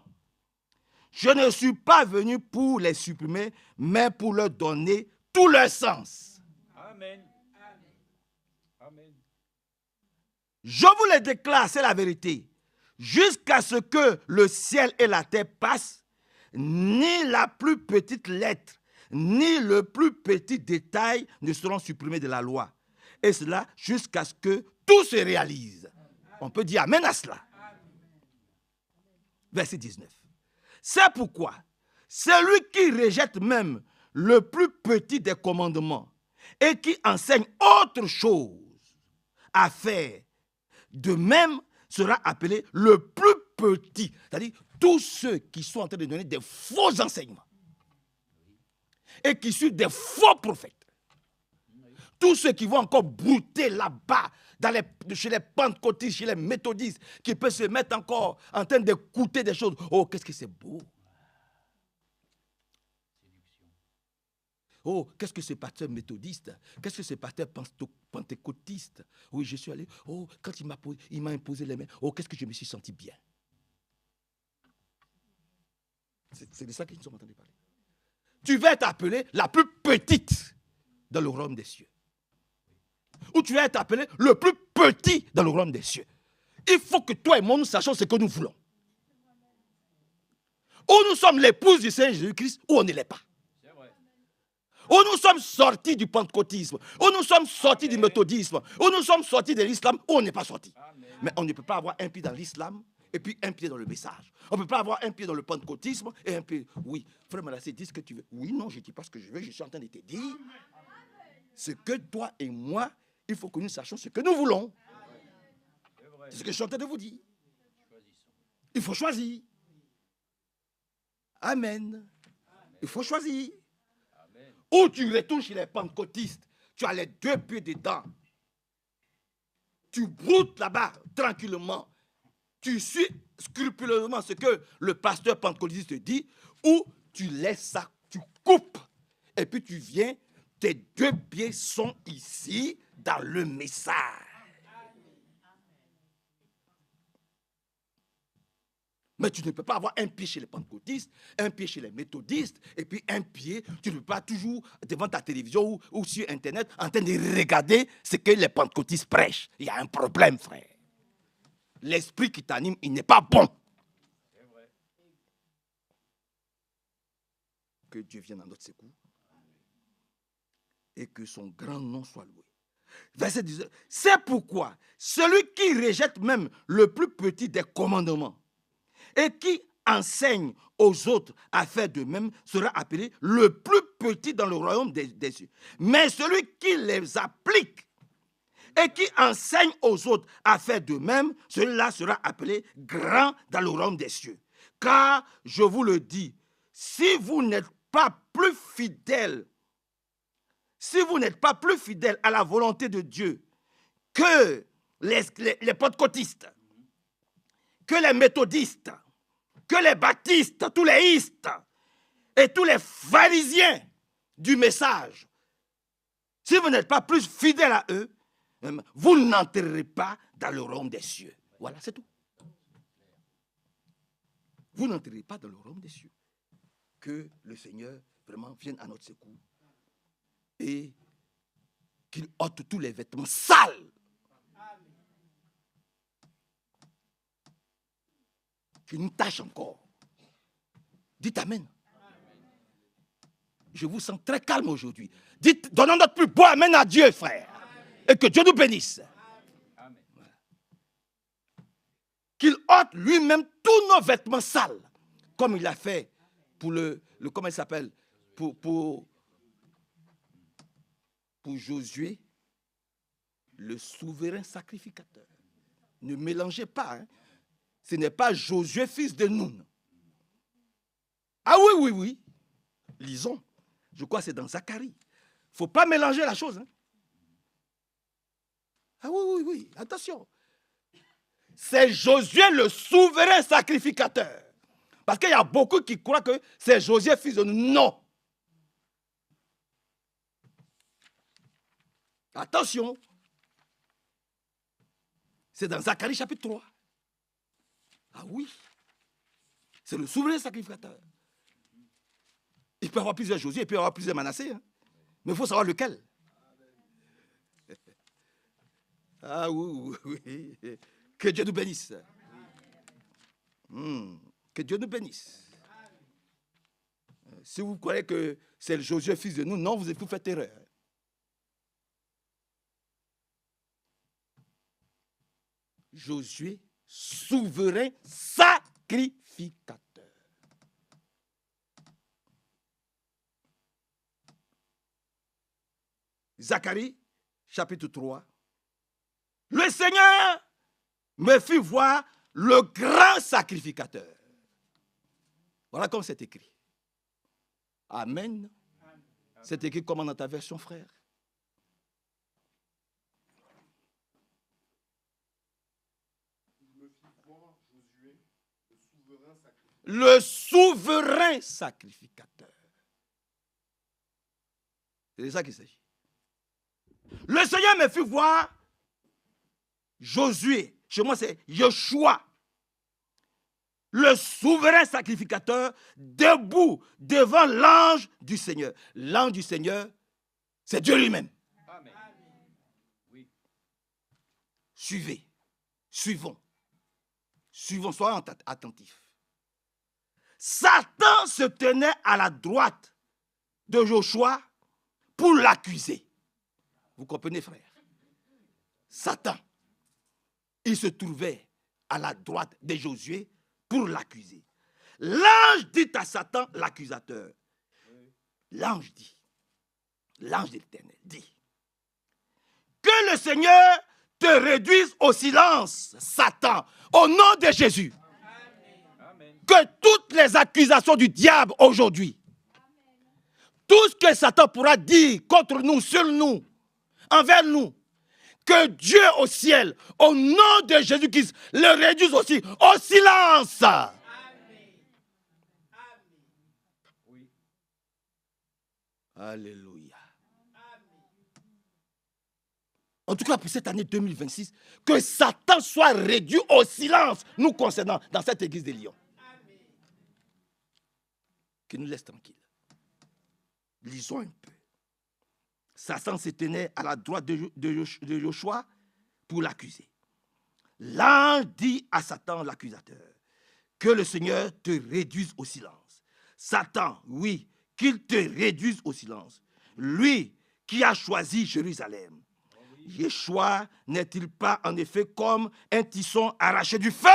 Je ne suis pas venu pour les supprimer, mais pour leur donner tout leur sens. Amen. Amen. Je vous le déclare, c'est la vérité. Jusqu'à ce que le ciel et la terre passent, ni la plus petite lettre, ni le plus petit détail ne seront supprimés de la loi. Et cela jusqu'à ce que tout se réalise. On peut dire amen à cela. Verset 19. C'est pourquoi celui qui rejette même le plus petit des commandements et qui enseigne autre chose à faire, de même sera appelé le plus petit. C'est-à-dire tous ceux qui sont en train de donner des faux enseignements et qui suivent des faux prophètes. Tous ceux qui vont encore brouter là-bas chez les pentecôtistes, chez les méthodistes, qui peuvent se mettre encore en train d'écouter des choses. Oh, qu'est-ce que c'est beau! Oh, qu'est-ce que ce pasteur méthodiste? Qu'est-ce que ce pasteur pentecôtiste? Oui, je suis allé. Oh, quand il m'a imposé les mains. Oh, qu'est-ce que je me suis senti bien. C'est de ça que nous sommes en train de parler. Tu vas être appelé la plus petite dans le royaume des cieux. Ou tu vas être appelé le plus petit dans le royaume des cieux. Il faut que toi et moi, nous sachions ce que nous voulons. Ou nous sommes l'épouse du Seigneur Jésus-Christ, ou on ne l'est pas. Ou nous sommes sortis du pentecôtisme, ou nous sommes sortis du méthodisme, ou nous sommes sortis de l'islam, ou on n'est pas sortis. Mais on ne peut pas avoir un pied dans l'islam et puis un pied dans le message. On ne peut pas avoir un pied dans le pentecôtisme et un pied... Oui, frère Manassé, dis ce que tu veux. Oui, non, je ne dis pas ce que je veux, je suis en train de te dire. Ce que toi et moi, il faut que nous sachions ce que nous voulons. C'est ce que je suis en train de vous dire. Il faut choisir. Amen. Il faut choisir. Ou tu retournes chez les pentecôtistes, tu as les 2 pieds dedans. Tu broutes là-bas tranquillement. Tu suis scrupuleusement ce que le pasteur pentecôtiste te dit, ou tu laisses ça, tu coupes. Et puis tu viens, tes 2 pieds sont ici dans le message. Mais tu ne peux pas avoir un pied chez les pentecôtistes, un pied chez les méthodistes, et puis un pied, tu ne peux pas toujours devant ta télévision ou sur Internet en train de regarder ce que les pentecôtistes prêchent. Il y a un problème, frère. L'esprit qui t'anime, il n'est pas bon. C'est vrai. Que Dieu vienne à notre secours et que son grand nom soit loué. Verset 19. C'est pourquoi celui qui rejette même le plus petit des commandements et qui enseigne aux autres à faire de même sera appelé le plus petit dans le royaume des cieux. Mais celui qui les applique et qui enseigne aux autres à faire de même, celui-là sera appelé grand dans le royaume des cieux. Car, je vous le dis, si vous n'êtes pas plus fidèles, à la volonté de Dieu que les pentecôtistes, que les méthodistes, que les baptistes, tous les istes et tous les pharisiens du message, si vous n'êtes pas plus fidèles à eux, vous n'entrerez pas dans le royaume des cieux. Voilà, c'est tout. Vous n'entrerez pas dans le royaume des cieux. Que le Seigneur vraiment vienne à notre secours et qu'il ôte tous les vêtements sales. Qu'il nous tâche encore. Dites Amen. Je vous sens très calme aujourd'hui. Dites, donnons notre plus beau Amen à Dieu, frère. Et que Dieu nous bénisse. Amen. Voilà. Qu'il ôte lui-même tous nos vêtements sales, comme il a fait pour le comment il s'appelle, pour Josué, le souverain sacrificateur. Ne mélangez pas, hein. Ce n'est pas Josué, fils de Nun. Ah oui. Lisons. Je crois que c'est dans Zacharie. Il ne faut pas mélanger la chose. Hein. Ah oui. Attention. C'est Josué, le souverain sacrificateur. Parce qu'il y a beaucoup qui croient que c'est Josué, fils de Nun. Non. Attention. C'est dans Zacharie chapitre 3. Ah oui. C'est le souverain sacrificateur. Il peut y avoir plusieurs Josué, il peut y avoir plusieurs Manassé. Hein. Mais il faut savoir lequel. Ah oui. Que Dieu nous bénisse. Que Dieu nous bénisse. Si vous croyez que c'est le Josué, fils de nous, non, vous faites erreur. Josué, souverain sacrificateur. Zacharie, chapitre 3. Le Seigneur me fit voir le grand sacrificateur. Voilà comme c'est écrit. Amen. C'est écrit comment dans ta version, frère? Le souverain sacrificateur. C'est de ça qu'il s'agit. Le Seigneur me fit voir Josué. Chez moi, c'est Yoshua. Le souverain sacrificateur debout devant l'ange du Seigneur. L'ange du Seigneur, c'est Dieu lui-même. Amen. Oui. Suivons, soyons attentifs. Satan se tenait à la droite de Joshua pour l'accuser. Vous comprenez, frère? Satan, il se trouvait à la droite de Josué pour l'accuser. L'ange dit à Satan, l'accusateur, l'ange de l'Éternel dit, que le Seigneur te réduise au silence, Satan, au nom de Jésus. que toutes les accusations du diable aujourd'hui, tout ce que Satan pourra dire contre nous, sur nous, envers nous, que Dieu au ciel, au nom de Jésus-Christ, le réduise aussi au silence. Alléluia. En tout cas, pour cette année 2026, que Satan soit réduit au silence nous concernant dans cette église de Lyon. Qu'il nous laisse tranquilles. Lisons un peu. Satan se tenait à la droite de Joshua pour l'accuser. L'ange dit à Satan, l'accusateur, que le Seigneur te réduise au silence. Satan, oui, qu'il te réduise au silence. Lui qui a choisi Jérusalem. Yeshua n'est-il pas en effet comme un tisson arraché du feu?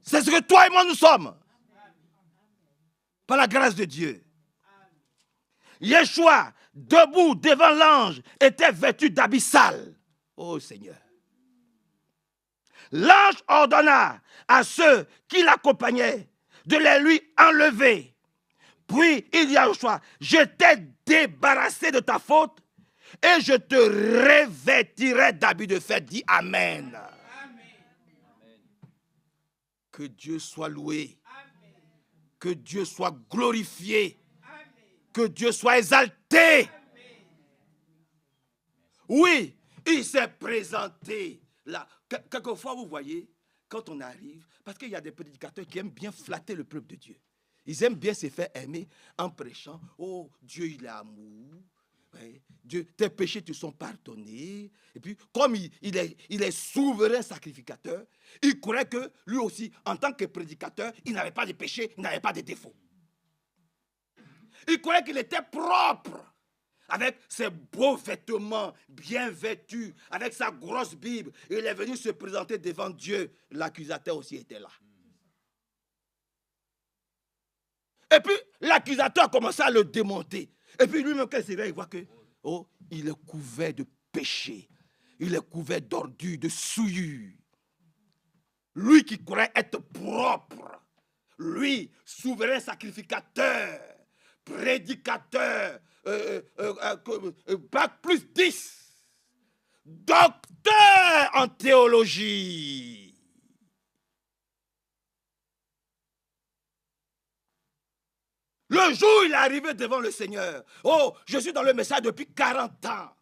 C'est ce que toi et moi nous sommes. Par la grâce de Dieu. Yeshua, debout devant l'ange, était vêtu d'habits sales. Oh Seigneur. L'ange ordonna à ceux qui l'accompagnaient de les lui enlever. Puis il dit à Yeshua, je t'ai débarrassé de ta faute et je te revêtirai d'habits de fête. Dis Amen. Que Dieu soit loué. Que Dieu soit glorifié. Que Dieu soit exalté. Oui, il s'est présenté là. Quelquefois, vous voyez, quand on arrive, parce qu'il y a des prédicateurs qui aiment bien flatter le peuple de Dieu. Ils aiment bien se faire aimer en prêchant. Oh, Dieu, il est amour. Ouais. Dieu, tes péchés te sont pardonnés. Et puis, comme il est souverain sacrificateur, il croyait que lui aussi, en tant que prédicateur, il n'avait pas de péché, il n'avait pas de défaut. Il croyait qu'il était propre, avec ses beaux vêtements, bien vêtus, avec sa grosse Bible. Il est venu se présenter devant Dieu. L'accusateur aussi était là. Et puis, l'accusateur a commencé à le démonter. Et puis, lui-même, quand il se réveille, il voit que, oh, il est couvert de péché. Il est couvert d'ordures, de souillures. Lui qui croyait être propre. Lui, souverain sacrificateur, prédicateur, bac plus 10, docteur en théologie. Le jour où il est arrivé devant le Seigneur, oh, je suis dans le message depuis 40 ans.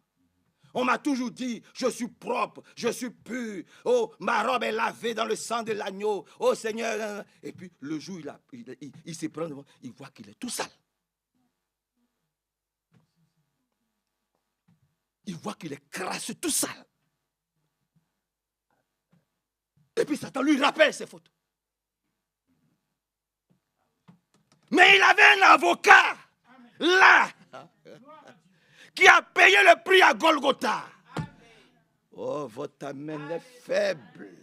On m'a toujours dit, je suis propre, je suis pur. Oh, ma robe est lavée dans le sang de l'agneau. Oh Seigneur. Et puis le jour où il se prend devant, il voit qu'il est tout sale. Il voit qu'il est crasseux, tout sale. Et puis Satan lui rappelle ses fautes. Mais il avait un avocat, là, qui a payé le prix à Golgotha. Oh, votre amen est faible.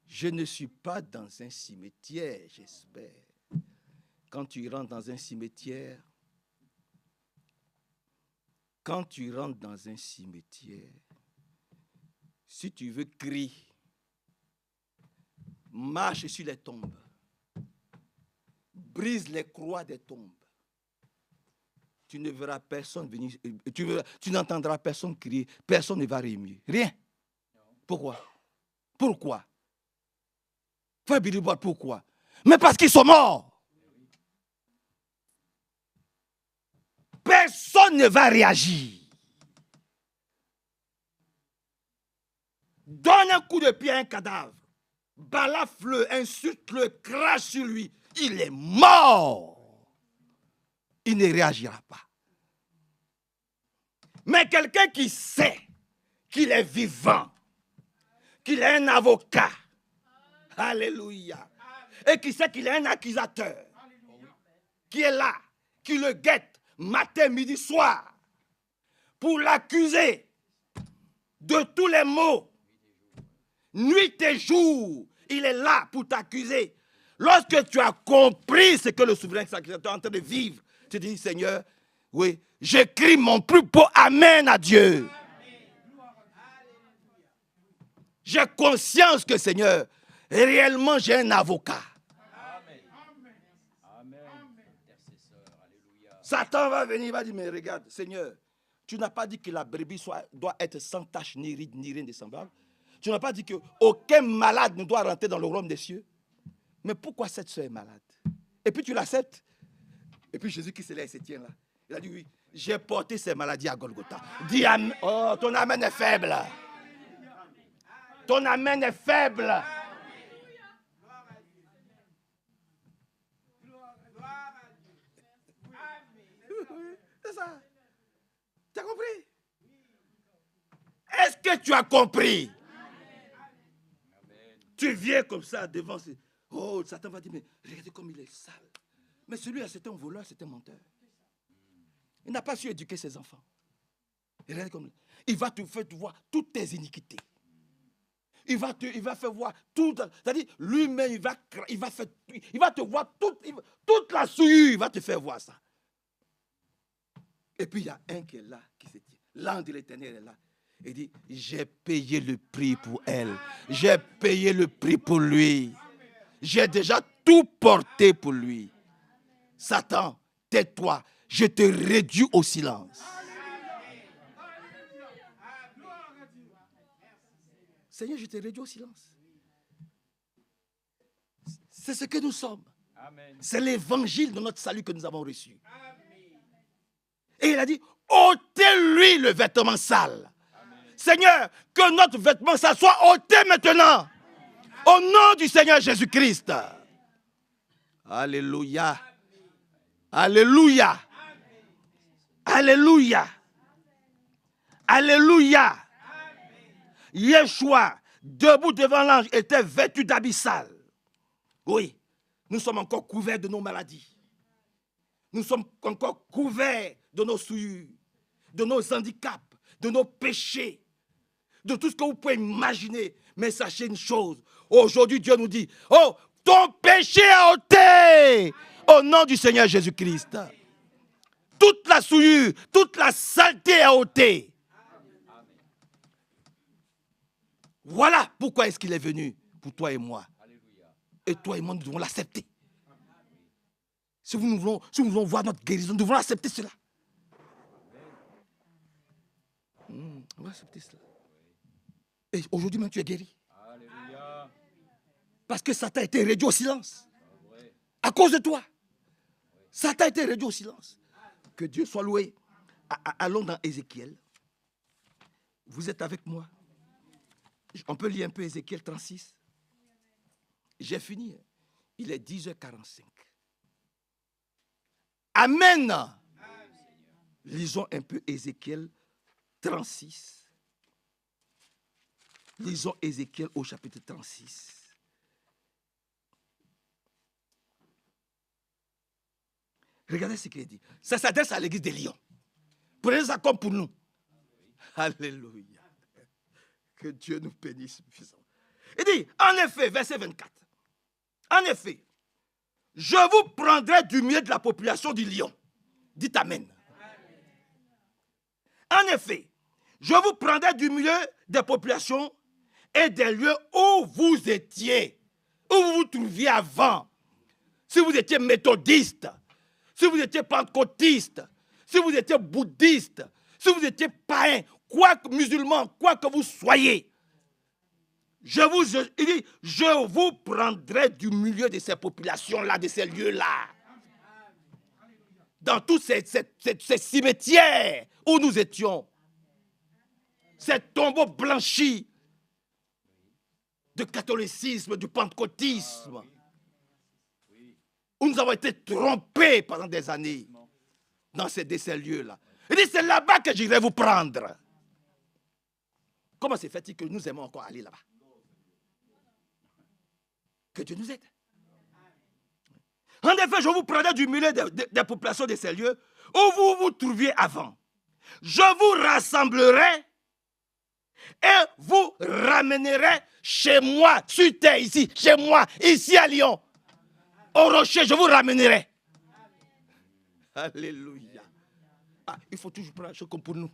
Je ne suis pas dans un cimetière, j'espère. Quand tu rentres dans un cimetière, si tu veux crier, marche sur les tombes. Brise les croix des tombes. Tu ne verras personne venir. Tu n'entendras personne crier. Personne ne va remuer. Rien. Pourquoi? Pourquoi? Pourquoi? Mais parce qu'ils sont morts. Personne ne va réagir. Donne un coup de pied à un cadavre. Balafle, insulte-le, crache sur lui. Il est mort. Il ne réagira pas. Mais quelqu'un qui sait qu'il est vivant, qu'il est un avocat, alléluia, et qui sait qu'il est un accusateur, qui est là, qui le guette matin, midi, soir, pour l'accuser de tous les maux, nuit et jour, il est là pour t'accuser. Lorsque tu as compris ce que le souverain sacrificateur est en train de vivre, tu dis, Seigneur, oui, j'écris mon plus beau Amen à Dieu. J'ai conscience que, Seigneur, réellement, j'ai un avocat. Satan va venir, il va dire, mais regarde, Seigneur, tu n'as pas dit que la brebis doit être sans tache, ni ride, ni rien de semblable. Tu n'as pas dit qu'aucun malade ne doit rentrer dans le royaume des cieux. Mais pourquoi cette soeur est malade? Et puis tu l'acceptes. Et puis Jésus-Christ est là, il se tient là. Il a dit, oui, j'ai porté ces maladies à Golgotha. Dis amen. Oh, ton amen est faible. Ton amen est faible. C'est ça. Tu as compris? Est-ce que tu as compris? Tu viens comme ça devant. Oh, Satan va dire, mais regardez comme il est sale. Mais celui-là, c'était un voleur, c'était un menteur. Il n'a pas su éduquer ses enfants. Regardez comme il va te faire voir toutes tes iniquités. Il va faire voir tout. C'est-à-dire, lui-même, il va te voir toute la souillure. Il va te faire voir ça. Et puis, il y a un qui est là, qui se tient. L'ange de l'Éternel est là. Il dit, j'ai payé le prix pour elle. J'ai payé le prix pour lui. J'ai déjà tout porté pour lui. Satan, tais-toi. Je te réduis au silence. Seigneur, je te réduis au silence. C'est ce que nous sommes. C'est l'évangile de notre salut que nous avons reçu. Et il a dit, ôtez-lui le vêtement sale. Seigneur, que notre vêtement sale soit ôté maintenant. Au nom du Seigneur Jésus-Christ. Alléluia. Alléluia. Alléluia. Alléluia. Yeshua, debout devant l'ange, était vêtu d'habits sales. Oui, nous sommes encore couverts de nos maladies. Nous sommes encore couverts de nos souillures, de nos handicaps, de nos péchés, de tout ce que vous pouvez imaginer. Mais sachez une chose, aujourd'hui Dieu nous dit, oh, ton péché est ôté au nom du Seigneur Jésus-Christ. Toute la souillure, toute la saleté est ôtée. Voilà pourquoi est-ce qu'il est venu pour toi et moi. Et toi et moi, nous devons l'accepter. Si nous voulons voir notre guérison, nous devons accepter cela. On va accepter cela. Et aujourd'hui même, tu es guéri. Parce que Satan a été réduit au silence. À cause de toi. Satan a été réduit au silence. Que Dieu soit loué. Allons dans Ézéchiel. Vous êtes avec moi. On peut lire un peu Ézéchiel 36. J'ai fini. Il est 10h45. Amen. Lisons un peu Ézéchiel 36. Lisons Ézéchiel au chapitre 36. Regardez ce qu'il dit. Ça s'adresse à l'église des Lions. Prenez ça comme pour nous. Alléluia. Que Dieu nous bénisse puissamment. Il dit, en effet, verset 24. En effet, je vous prendrai du milieu de la population du lion. Dites Amen. En effet, je vous prendrai du milieu des populations et des lieux où vous étiez, où vous vous trouviez avant. Si vous étiez méthodiste, si vous étiez pentecôtiste, si vous étiez bouddhiste, si vous étiez païen, quoi que musulman, quoi que vous soyez, je vous prendrai du milieu de ces populations-là, de ces lieux-là. Dans tous ces cimetières où nous étions, ces tombeaux blanchis de catholicisme, du pentecôtisme, où nous avons été trompés pendant des années, dans ces lieux-là. Il dit, c'est là-bas que j'irai vous prendre. Comment se fait-il que nous aimons encore aller là-bas? Que Dieu nous aide. En effet, je vous prendrai du milieu des populations de ces lieux où vous vous trouviez avant. Je vous rassemblerai et vous ramènerai chez moi, sur terre ici, chez moi, ici à Lyon. Au rocher, je vous ramènerai. Alléluia. Ah, il faut toujours prendre la chose comme pour nous.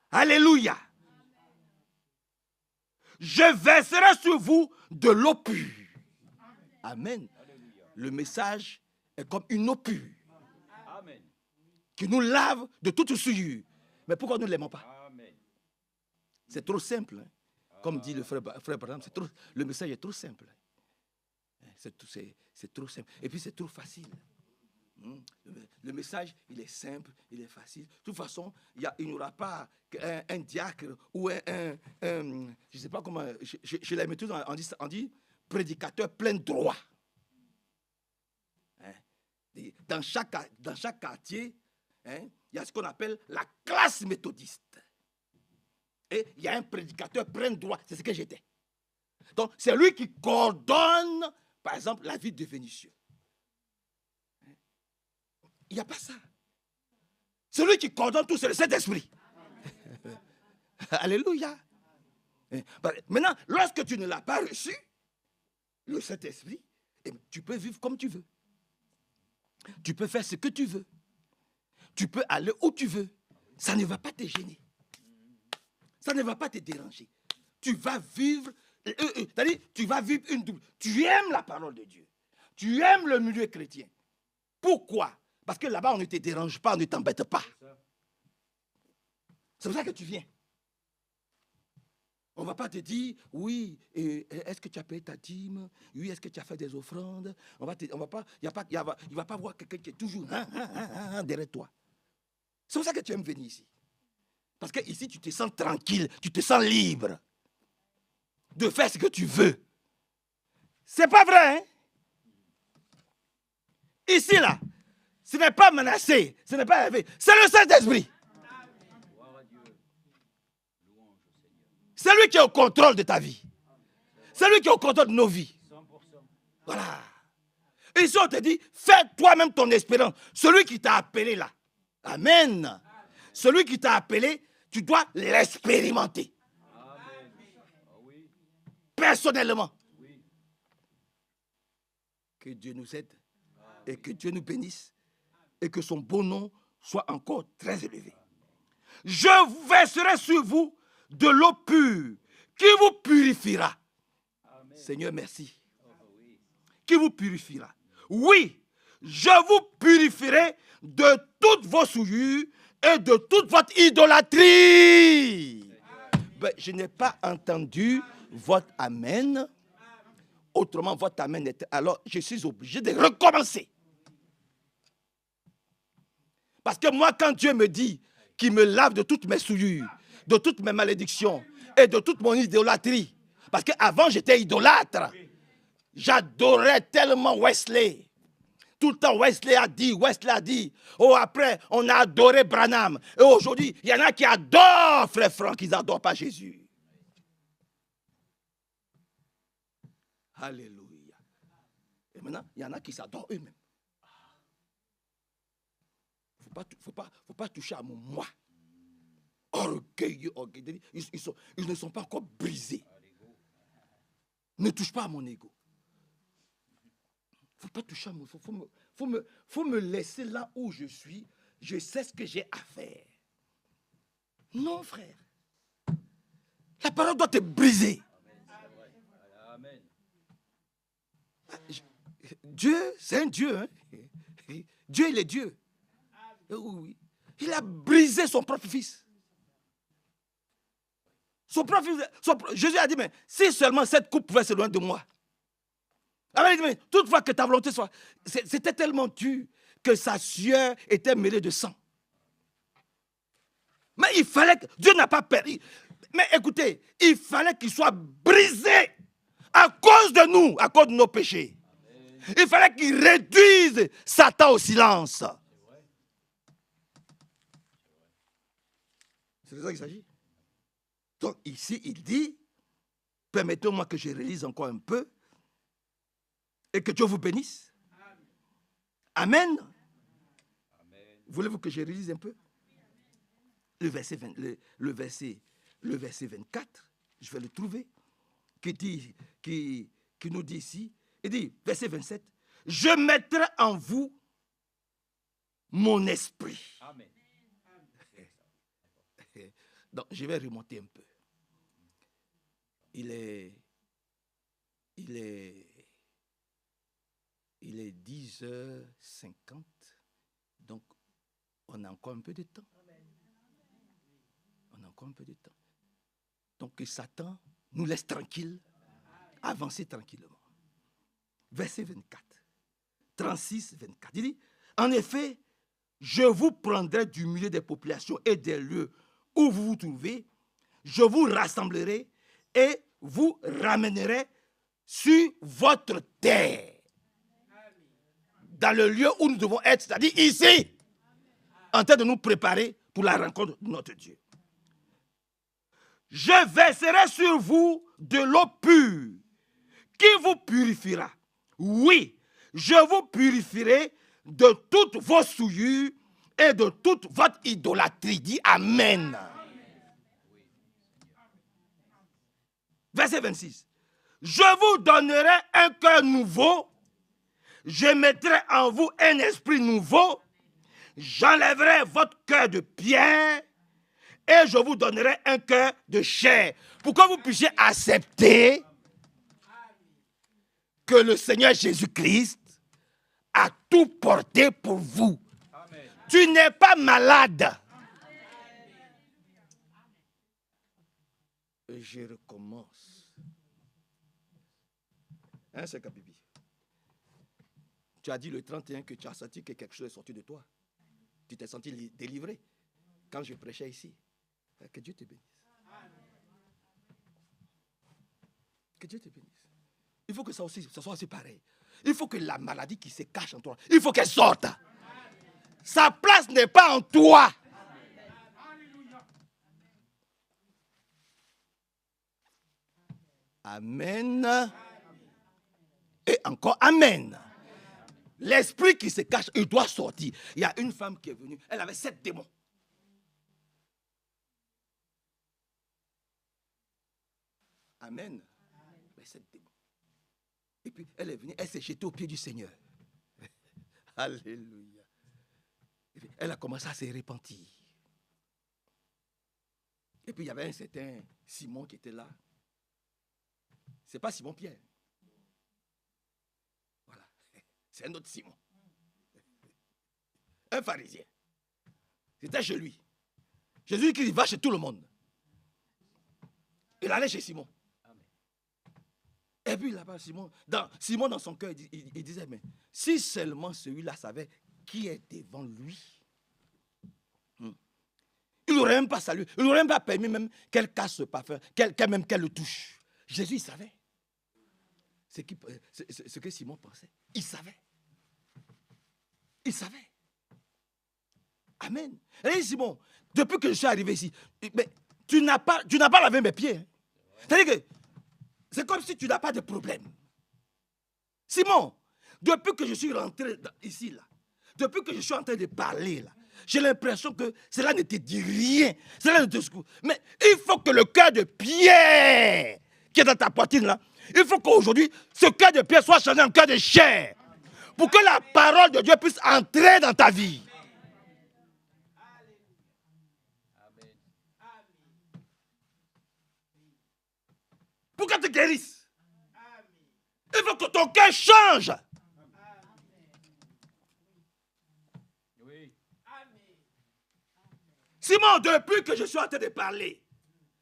Alléluia. Je verserai sur vous de l'eau pure. Amen. Le message est comme une eau pure. Amen. Qui nous lave de toute souillure. Mais pourquoi nous ne l'aimons pas? Amen. C'est trop simple. Hein. Comme dit le frère Branham, le message est trop simple. C'est trop simple. Et puis c'est trop facile. Le message, il est simple, il est facile. De toute façon, il n'y aura pas un diacre ou je ne sais pas comment, je les mets tous, on dit prédicateur plein droit. Hein? Dans chaque quartier, hein, il y a ce qu'on appelle la classe méthodiste. Et il y a un prédicateur plein droit, c'est ce que j'étais. Donc, c'est lui qui coordonne, par exemple, la vie de Vénitieux. Il n'y a pas ça. Celui qui coordonne tout, c'est le Saint-Esprit. Alléluia. Maintenant, lorsque tu ne l'as pas reçu, le Saint-Esprit, tu peux vivre comme tu veux. Tu peux faire ce que tu veux. Tu peux aller où tu veux. Ça ne va pas te gêner. Ça ne va pas te déranger. Tu vas vivre, c'est-à-dire, tu vas vivre une double. Tu aimes la parole de Dieu. Tu aimes le milieu chrétien. Pourquoi? Parce que là-bas, on ne te dérange pas, on ne t'embête pas. C'est pour ça que tu viens. On ne va pas te dire, oui, est-ce que tu as payé ta dîme? Oui, est-ce que tu as fait des offrandes? Il ne va pas voir quelqu'un qui est toujours derrière toi. C'est pour ça que tu aimes venir ici. Parce que ici, tu te sens tranquille, tu te sens libre de faire ce que tu veux. C'est pas vrai, hein? Ici, là, ce n'est pas menacé, ce n'est pas élevé, c'est le Saint-Esprit. C'est lui qui est au contrôle de ta vie. C'est lui qui est au contrôle de nos vies. Voilà. Ici, on te dit, fais toi-même ton expérience. Celui qui t'a appelé là. Amen. Celui qui t'a appelé, tu dois l'expérimenter. Personnellement. Que Dieu nous aide et que Dieu nous bénisse et que son beau nom soit encore très élevé. Je verserai sur vous de l'eau pure qui vous purifiera. Amen. Seigneur, merci. Qui vous purifiera. Oui, je vous purifierai de toutes vos souillures et de toute votre idolâtrie. Ben, je n'ai pas entendu votre amen. Autrement, votre amen était... Alors, je suis obligé de recommencer. Parce que moi, quand Dieu me dit qu'il me lave de toutes mes souillures, de toutes mes malédictions et de toute mon idolâtrie. Parce qu'avant, j'étais idolâtre. J'adorais tellement Wesley. Tout le temps, Wesley a dit. Oh, après, on a adoré Branham. Et aujourd'hui, il y en a qui adorent, frère Franck, ils n'adorent pas Jésus. Alléluia. Et maintenant, il y en a qui s'adorent eux-mêmes. Faut pas toucher à mon moi. Orgueilleux. Ils ne sont pas encore brisés. Ne touche pas à mon ego. Faut pas toucher à mon ego. Faut me laisser là où je suis. Je sais ce que j'ai à faire. Non, frère. La parole doit te briser. Amen. Dieu, c'est un Dieu. Hein? Dieu, il est Dieu. Oui. Il a brisé son propre fils. Jésus a dit, mais si seulement cette coupe pouvait s'éloigner de moi. Alors il dit, mais toutefois que ta volonté soit... C'était tellement dur que sa sueur était mêlée de sang. Mais il fallait que... Dieu n'a pas perdu. Mais écoutez, il fallait qu'il soit brisé à cause de nous, à cause de nos péchés. Amen. Il fallait qu'il réduise Satan au silence. C'est de ça qu'il s'agit. Donc ici, il dit, permettez-moi que je relise encore un peu et que Dieu vous bénisse. Amen. Amen. Voulez-vous que je relise un peu? Le verset 24, je vais le trouver, qui nous dit ici, il dit, verset 27, je mettrai en vous mon esprit. Amen. Donc, je vais remonter un peu. Il est 10h50. Donc, on a encore un peu de temps. On a encore un peu de temps. Donc, que Satan nous laisse tranquilles, avancer tranquillement. Verset 24. 36, 24. Il dit, en effet, je vous prendrai du milieu des populations et des lieux où vous vous trouvez, je vous rassemblerai et vous ramènerai sur votre terre. Dans le lieu où nous devons être, c'est-à-dire ici, en train de nous préparer pour la rencontre de notre Dieu. Je verserai sur vous de l'eau pure qui vous purifiera. Oui, je vous purifierai de toutes vos souillures et de toute votre idolâtrie. Dis Amen. Verset 26. Je vous donnerai un cœur nouveau. Je mettrai en vous un esprit nouveau. J'enlèverai votre cœur de pierre et je vous donnerai un cœur de chair. Pour que vous puissiez accepter que le Seigneur Jésus-Christ a tout porté pour vous. Amen. Tu n'es pas malade. Et je recommence. Hein, c'est Kabibi. Tu as dit le 31 que tu as senti que quelque chose est sorti de toi. Tu t'es senti délivré quand je prêchais ici. Que Dieu te bénisse. Que Dieu te bénisse. Il faut que ça soit aussi pareil. Il faut que la maladie qui se cache en toi, il faut qu'elle sorte. Sa place n'est pas en toi. Amen. Et encore Amen. L'esprit qui se cache, il doit sortir. Il y a une femme qui est venue, elle avait 7 démons. Amen. Mais 7 démons. Et puis elle est venue, elle s'est jetée aux pieds du Seigneur. Alléluia. Et puis, elle a commencé à se repentir. Et puis il y avait un certain Simon qui était là. C'est pas Simon Pierre. Voilà. C'est un autre Simon. Un pharisien. C'était chez lui. Jésus qui va chez tout le monde. Il allait chez Simon. Et puis là-bas, Simon dans son cœur, il disait, mais si seulement celui-là savait qui est devant lui, il n'aurait même pas salué, il n'aurait même pas permis même qu'elle casse ce parfum, qu'elle le touche. Jésus, il savait. Ce que Simon pensait. Il savait. Il savait. Amen. Et Simon, depuis que je suis arrivé ici, mais tu n'as pas lavé mes pieds. Hein. C'est-à-dire que c'est comme si tu n'as pas de problème. Simon, depuis que je suis rentré ici, là, depuis que je suis en train de parler, là, j'ai l'impression que cela ne te dit rien. Cela ne te secoue. Mais il faut que le cœur de pierre qui est dans ta poitrine, là, il faut qu'aujourd'hui, ce cœur de pierre soit changé en cœur de chair. Pour que la parole de Dieu puisse entrer dans ta vie. Pour qu'elle te guérisse. Il faut que ton cœur change. Simon, depuis que je suis en train de parler,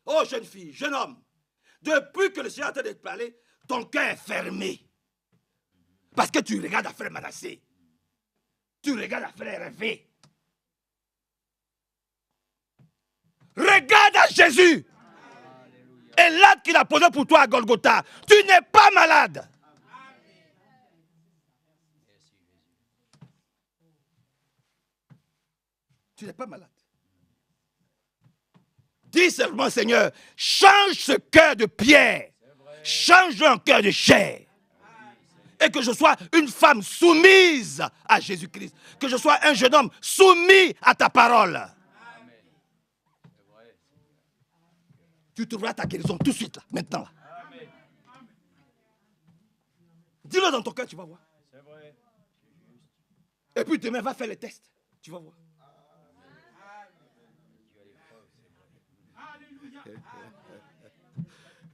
oh jeune fille, jeune homme, depuis que je suis en train de parler, ton cœur est fermé. Parce que tu regardes à frère Manassé. Tu regardes à frère Hervé. Regarde à Jésus. Et l'acte qu'il a posé pour toi à Golgotha, tu n'es pas malade. Tu n'es pas malade. Dis seulement, Seigneur, change ce cœur de pierre. Change-le en cœur de chair. Et que je sois une femme soumise à Jésus-Christ. Que je sois un jeune homme soumis à ta parole. Tu trouveras ta guérison tout de suite, là, maintenant. Là. Dis-le dans ton cœur, tu vas voir. Et puis demain, va faire les tests. Tu vas voir.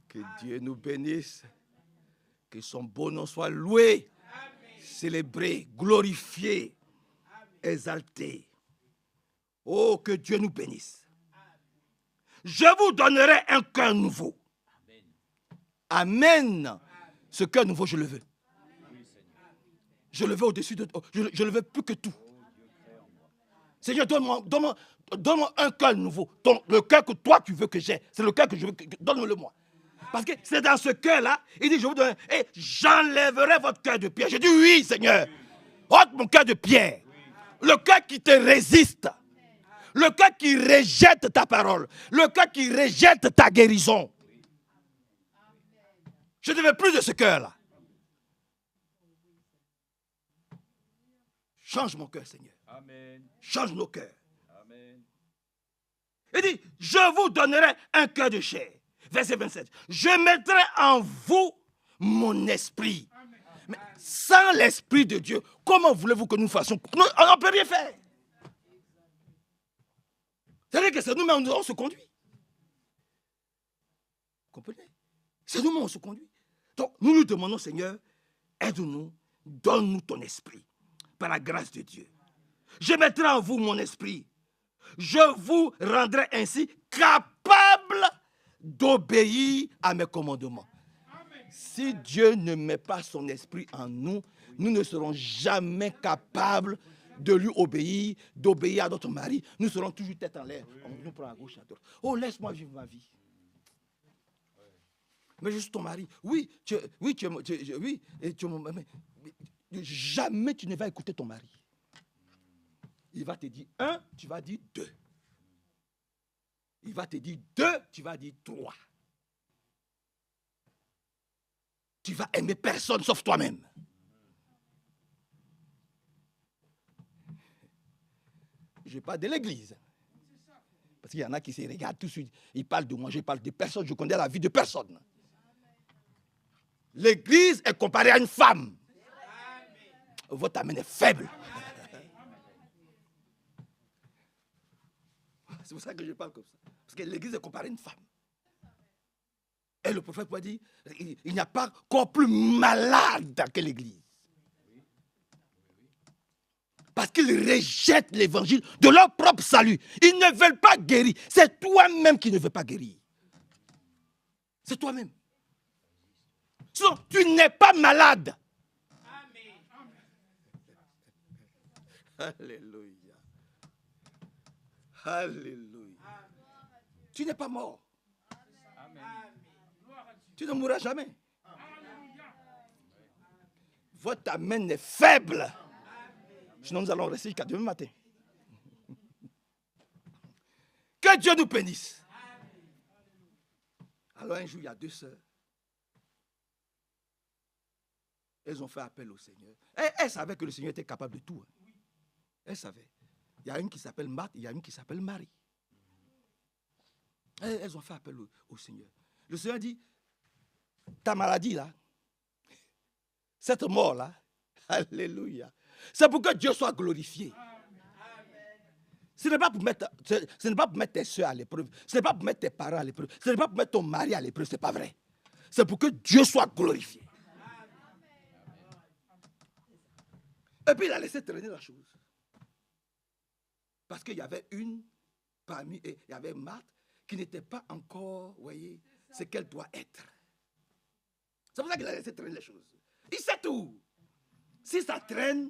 Que Que Dieu nous bénisse. Que son beau nom soit loué, célébré, glorifié, exalté. Oh, que Dieu nous bénisse. Je vous donnerai un cœur nouveau. Amen. Ce cœur nouveau, je le veux. Je le veux au-dessus de tout. Je le veux plus que tout. Seigneur, donne-moi un cœur nouveau. Le cœur que toi tu veux que j'ai. C'est le cœur que je veux. Donne-le moi. Parce que c'est dans ce cœur-là, il dit, je vous donne, et j'enlèverai votre cœur de pierre. Je dis oui, Seigneur. Ôte mon cœur de pierre. Le cœur qui te résiste. Le cœur qui rejette ta parole. Le cœur qui rejette ta guérison. Je ne veux plus de ce cœur-là. Change mon cœur, Seigneur. Amen. Change nos cœurs. Amen. Il dit, je vous donnerai un cœur de chair. Verset 27. Je mettrai en vous mon esprit. Mais sans l'esprit de Dieu, comment voulez-vous que nous fassions? On ne peut rien faire. C'est-à-dire que c'est nous-mêmes, on se conduit. Vous comprenez? C'est nous-mêmes, on se conduit. Donc, nous nous demandons, Seigneur, aide-nous, donne-nous ton esprit, par la grâce de Dieu. Je mettrai en vous mon esprit. Je vous rendrai ainsi capable d'obéir à mes commandements. Si Dieu ne met pas son esprit en nous, nous ne serons jamais capables de lui obéir, d'obéir à notre mari. Nous serons toujours tête en l'air. On nous prend à gauche, à droite. Oh, laisse-moi vivre ma vie. Mais je suis ton mari. Oui, tu es mon mari. Jamais tu ne vas écouter ton mari. Il va te dire 1, tu vas dire 2. Il va te dire 2, tu vas dire 3. Tu vas aimer personne sauf toi-même. Je parle de l'église. Parce qu'il y en a qui se regardent tout de suite. Ils parlent de moi, je parle de personne, je connais la vie de personne. L'église est comparée à une femme. Votre amène est faible. C'est pour ça que je parle comme ça. Parce que l'église est comparée à une femme. Et le prophète peut dire, il n'y a pas encore plus malade que l'église. Parce qu'ils rejettent l'évangile de leur propre salut. Ils ne veulent pas guérir. C'est toi-même qui ne veux pas guérir. C'est toi-même. Sinon, tu n'es pas malade. Alléluia. Alléluia. Tu n'es pas mort. Tu ne mourras jamais. Votre amène est faible. Sinon, nous allons rester jusqu'à demain matin. Que Dieu nous bénisse. Alors un jour, il y a 2 sœurs. Elles ont fait appel au Seigneur. Elles savaient que le Seigneur était capable de tout. Elles savaient. Il y a une qui s'appelle Marthe, il y a une qui s'appelle Marie. Elles ont fait appel au Seigneur. Le Seigneur dit, ta maladie là, cette mort là, alléluia, c'est pour que Dieu soit glorifié. Ce n'est pas pour mettre tes soeurs à l'épreuve, ce n'est pas pour mettre tes parents à l'épreuve, ce n'est pas pour mettre ton mari à l'épreuve, ce n'est pas vrai. C'est pour que Dieu soit glorifié. Et puis il a laissé traîner la chose. Parce qu'il y avait une parmi, et il y avait Marthe qui n'était pas encore, vous voyez, ce qu'elle doit être. C'est pour ça qu'il a laissé traîner les choses. Il sait tout. Si ça traîne,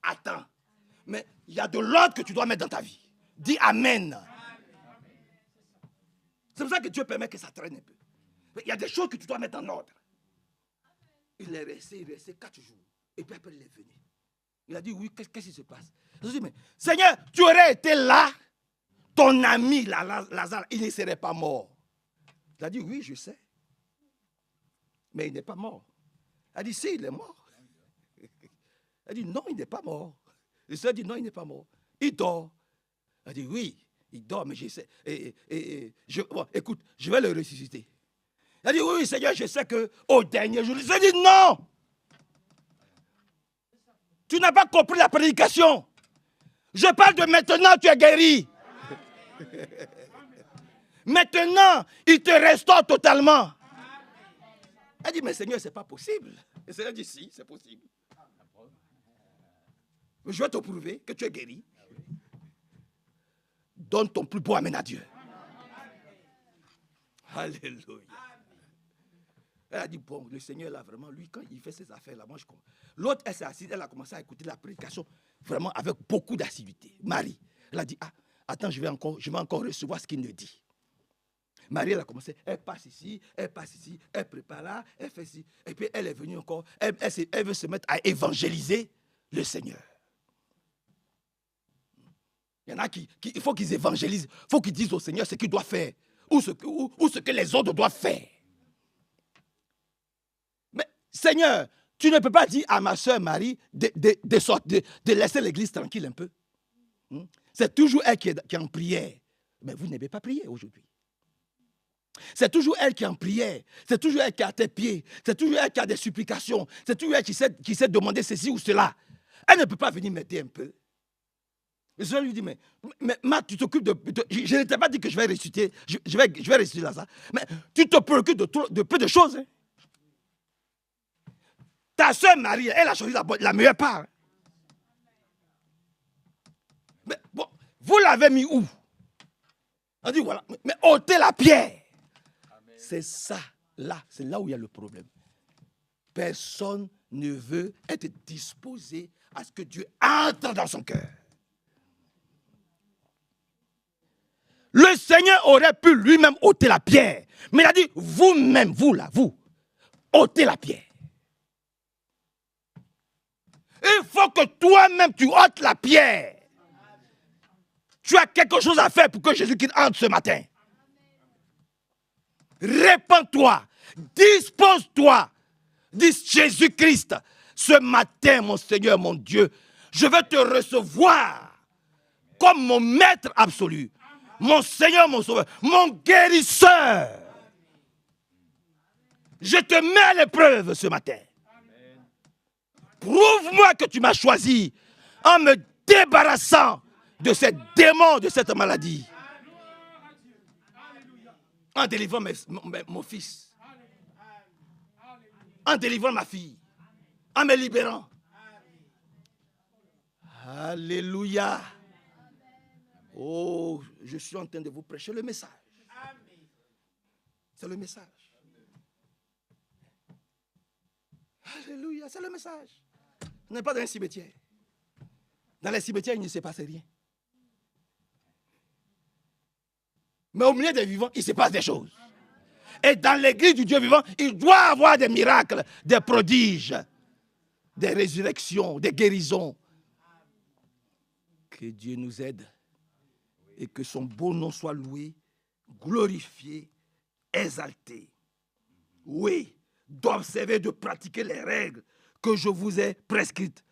attends. Mais il y a de l'ordre que tu dois mettre dans ta vie. Dis Amen. C'est pour ça que Dieu permet que ça traîne un peu. Mais il y a des choses que tu dois mettre en ordre. Il est resté 4 jours. Et puis après, il est venu. Il a dit, oui, qu'est-ce qui se passe? Je dis, mais Seigneur, tu aurais été là, ton ami Lazare, il ne serait pas mort. Il a dit, oui, je sais. Mais il n'est pas mort. Il a dit, si, il est mort. Il a dit, non, il n'est pas mort. Le Seigneur dit, non, il n'est pas mort. Il dort. Il a dit, oui, il dort, mais je sais. Bon, écoute, je vais le ressusciter. Il a dit, oui, Seigneur, je sais qu'au dernier jour, le Seigneur dit, non. Tu n'as pas compris la prédication. Je parle de maintenant, tu es guéri. Maintenant, il te restaure totalement. Elle dit, mais Seigneur, ce n'est pas possible. Et le Seigneur dit, si, c'est possible. Je vais te prouver que tu es guéri. Donne ton plus beau amen à Dieu. Alléluia. Elle a dit, bon, le Seigneur, là, vraiment, lui, quand il fait ses affaires, là, moi, je comprends. L'autre, elle s'est assise, elle a commencé à écouter la prédication, vraiment, avec beaucoup d'assiduité. Marie, elle a dit, ah, attends, je vais encore recevoir ce qu'il me dit. Marie, elle a commencé, elle passe ici, elle prépare là, elle fait ci. Et puis, elle est venue encore, elle veut se mettre à évangéliser le Seigneur. Il y en a il faut qu'ils évangélisent, il faut qu'ils disent au Seigneur ce qu'il doit faire, ou ce que les autres doivent faire. Mais Seigneur, tu ne peux pas dire à ma soeur Marie de laisser l'église tranquille un peu. C'est toujours elle qui est en prière. Mais vous n'avez pas prié aujourd'hui. C'est toujours elle qui est en prière. C'est toujours elle qui est à tes pieds. C'est toujours elle qui a des supplications. C'est toujours elle qui sait demander ceci ou cela. Elle ne peut pas venir m'aider un peu. Le Seigneur lui dit, mais Marc, tu t'occupes de... Je ne t'ai pas dit que je vais ressusciter. Je vais ressusciter Lazare. Mais tu te préoccupes de peu de choses. Hein. Ta soeur Marie, elle a choisi la meilleure part. Mais bon, vous l'avez mis où? On dit, voilà, mais ôtez la pierre. C'est ça, là, c'est là où il y a le problème. Personne ne veut être disposé à ce que Dieu entre dans son cœur. Le Seigneur aurait pu lui-même ôter la pierre. Mais il a dit, vous-même, vous là, vous, ôtez la pierre. Il faut que toi-même, tu ôtes la pierre. Tu as quelque chose à faire pour que Jésus-Christ entre ce matin. Répands-toi, dispose-toi, dis Jésus-Christ, ce matin, mon Seigneur, mon Dieu, je veux te recevoir comme mon maître absolu. Mon Seigneur, mon Sauveur, mon guérisseur. Je te mets à l'épreuve ce matin. Prouve-moi que tu m'as choisi en me débarrassant de ces démons, de cette maladie. En délivrant mon fils. En délivrant ma fille. En me libérant. Alléluia. Oh, je suis en train de vous prêcher le message. C'est le message. Alléluia, c'est le message. On n'est pas dans un cimetière. Dans les cimetières, il ne se passe rien. Mais au milieu des vivants, il se passe des choses. Et dans l'église du Dieu vivant, il doit y avoir des miracles, des prodiges, des résurrections, des guérisons. Que Dieu nous aide. Et que son beau nom soit loué, glorifié, exalté. Oui, d'observer, de pratiquer les règles que je vous ai prescrites.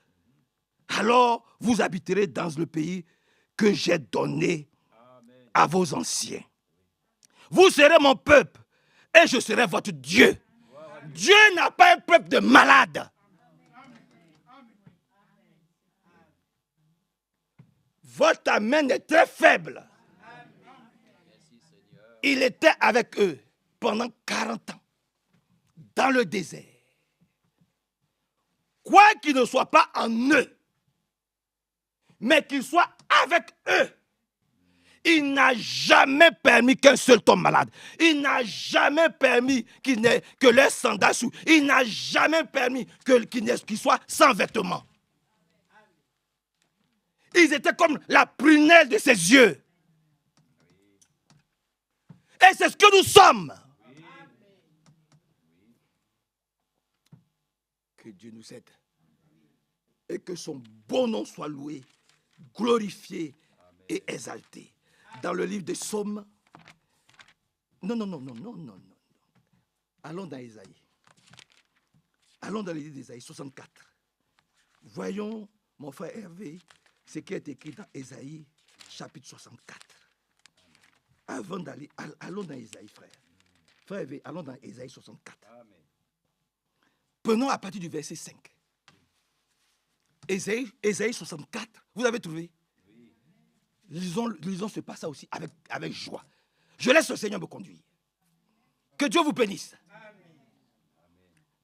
Alors, vous habiterez dans le pays que j'ai donné à vos anciens. Vous serez mon peuple et je serai votre Dieu. Dieu n'a pas un peuple de malades. Votre amen est très faible. Il était avec eux pendant 40 ans, dans le désert. Quoi qu'il ne soit pas en eux, mais qu'il soit avec eux. Il n'a jamais permis qu'un seul tombe malade. Il n'a jamais permis que leur sandales sous. Il n'a jamais permis qu'ils soient sans vêtements. Ils étaient comme la prunelle de ses yeux. Et c'est ce que nous sommes. Que Dieu nous aide. Et que son bon nom soit loué, glorifié et exalté. Dans le livre des Psaumes. Non. Allons dans Ésaïe. Allons dans le livre d'Ésaïe 64. Voyons, mon frère Hervé, ce qui est écrit dans Ésaïe, chapitre 64. Avant d'aller, allons dans Ésaïe, frère. Frère Hervé, allons dans Ésaïe 64. Amen. Prenons à partir du verset 5. Ésaïe 64, vous avez trouvé? Oui. Lisons ce passage aussi avec joie. Je laisse le Seigneur me conduire. Que Dieu vous bénisse. Amen.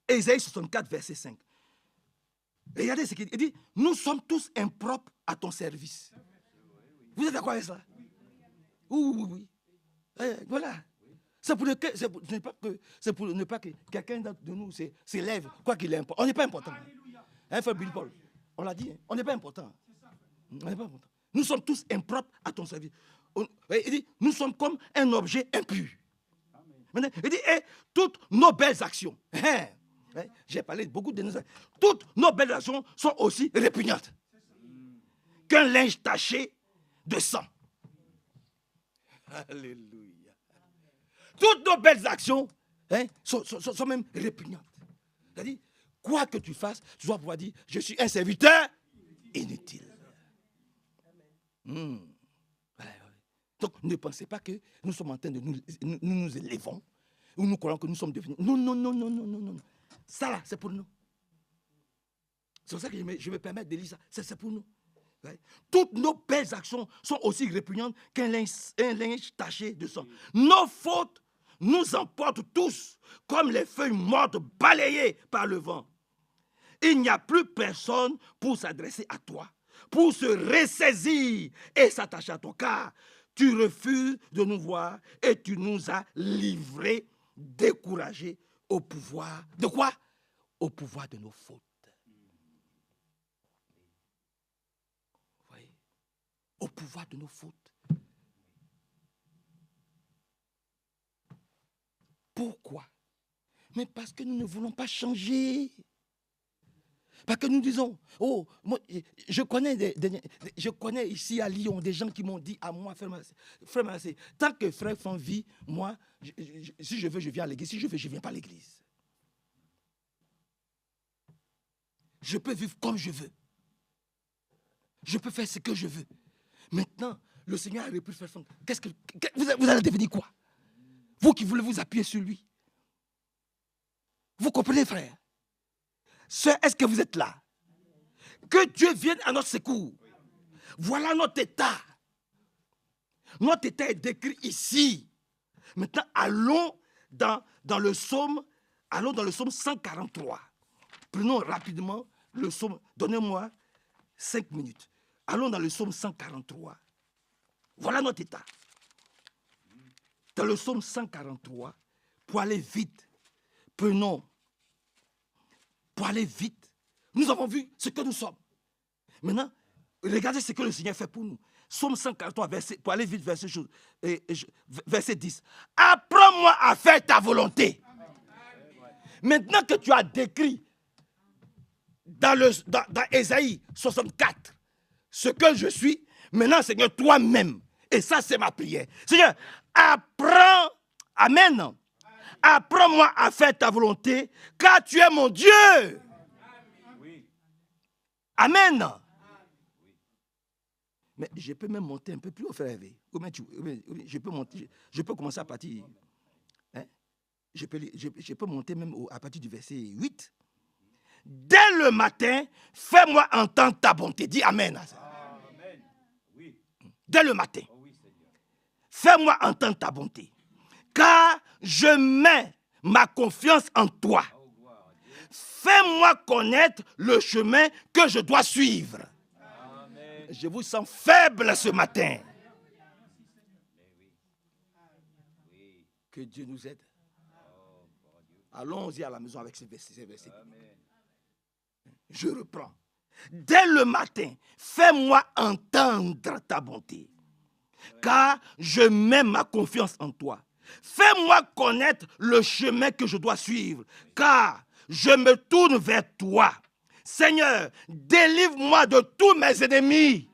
Ésaïe 64, verset 5. Regardez ce qu'il dit. Nous sommes tous impropres à ton service. Vous êtes d'accord avec ça? Oui. Voilà. C'est pour ne pas que quelqu'un de nous s'élève, quoi qu'il est important. On n'est pas important. Hein, frère Billy Paul, on l'a dit, on n'est pas important. On n'est pas important. Nous sommes tous impropres à ton service. Il dit, nous sommes comme un objet impur. Maintenant, il dit, et toutes nos belles actions, j'ai parlé de beaucoup de nos actions, toutes nos belles actions sont aussi répugnantes qu'un linge taché de sang. Alléluia. Toutes nos belles actions sont même répugnantes. C'est-à-dire, quoi que tu fasses, tu dois pouvoir dire, je suis un serviteur inutile. Donc, ne pensez pas que nous sommes en train de nous élevons, ou nous croyons que nous sommes devenus. Non. Ça là, c'est pour nous. C'est pour ça que je me permets de lire ça. C'est pour nous. Ouais. Toutes nos belles actions sont aussi répugnantes qu'un linge taché de sang. Nos fautes nous emportent tous comme les feuilles mortes balayées par le vent. Il n'y a plus personne pour s'adresser à toi, pour se ressaisir et s'attacher à ton car. Tu refuses de nous voir et tu nous as livrés, découragés au pouvoir. De quoi? Au pouvoir de nos fautes. Vous voyez? Au pouvoir de nos fautes. Pourquoi? Mais parce que nous ne voulons pas changer. Parce que nous disons, oh, moi, je connais ici à Lyon des gens qui m'ont dit à moi, frère Manassé, tant que frère Fan vit, moi, si je veux, je viens à l'église. Si je veux, je ne viens pas à l'église. Je peux vivre comme je veux. Je peux faire ce que je veux. Maintenant, le Seigneur a repris frère Fan. Vous allez devenir quoi? Vous qui voulez vous appuyer sur lui. Vous comprenez, frère? Sœur, est-ce que vous êtes là? Que Dieu vienne à notre secours. Voilà notre état. Notre état est décrit ici. Maintenant, allons dans le psaume 143. Prenons rapidement le psaume. Donnez-moi 5 minutes. Allons dans le psaume 143. Voilà notre état. Dans le psaume 143, pour aller vite, pour aller vite, nous avons vu ce que nous sommes. Maintenant, regardez ce que le Seigneur fait pour nous. Psaume 143, pour aller vite, verset 10. Apprends-moi à faire ta volonté. Maintenant que tu as décrit dans Ésaïe 64 ce que je suis, maintenant, Seigneur, toi-même, et ça, c'est ma prière. Seigneur, apprends, amen. Apprends-moi à faire ta volonté, car tu es mon Dieu. Amen. Mais je peux même monter un peu plus haut, frère Hervé. Je peux monter, je peux commencer à partir. Hein? Je peux monter même à partir du verset 8. Dès le matin, fais-moi entendre ta bonté. Dis Amen. Amen. Oui. Dès le matin, fais-moi entendre ta bonté. Car je mets ma confiance en toi. Fais-moi connaître le chemin que je dois suivre. Amen. Je vous sens faible ce matin. Que Dieu nous aide. Allons-y à la maison avec ces versets. Je reprends. Dès le matin, fais-moi entendre ta bonté. Car je mets ma confiance en toi. Fais-moi connaître le chemin que je dois suivre. Car je me tourne vers toi. Seigneur, délivre-moi de tous mes ennemis.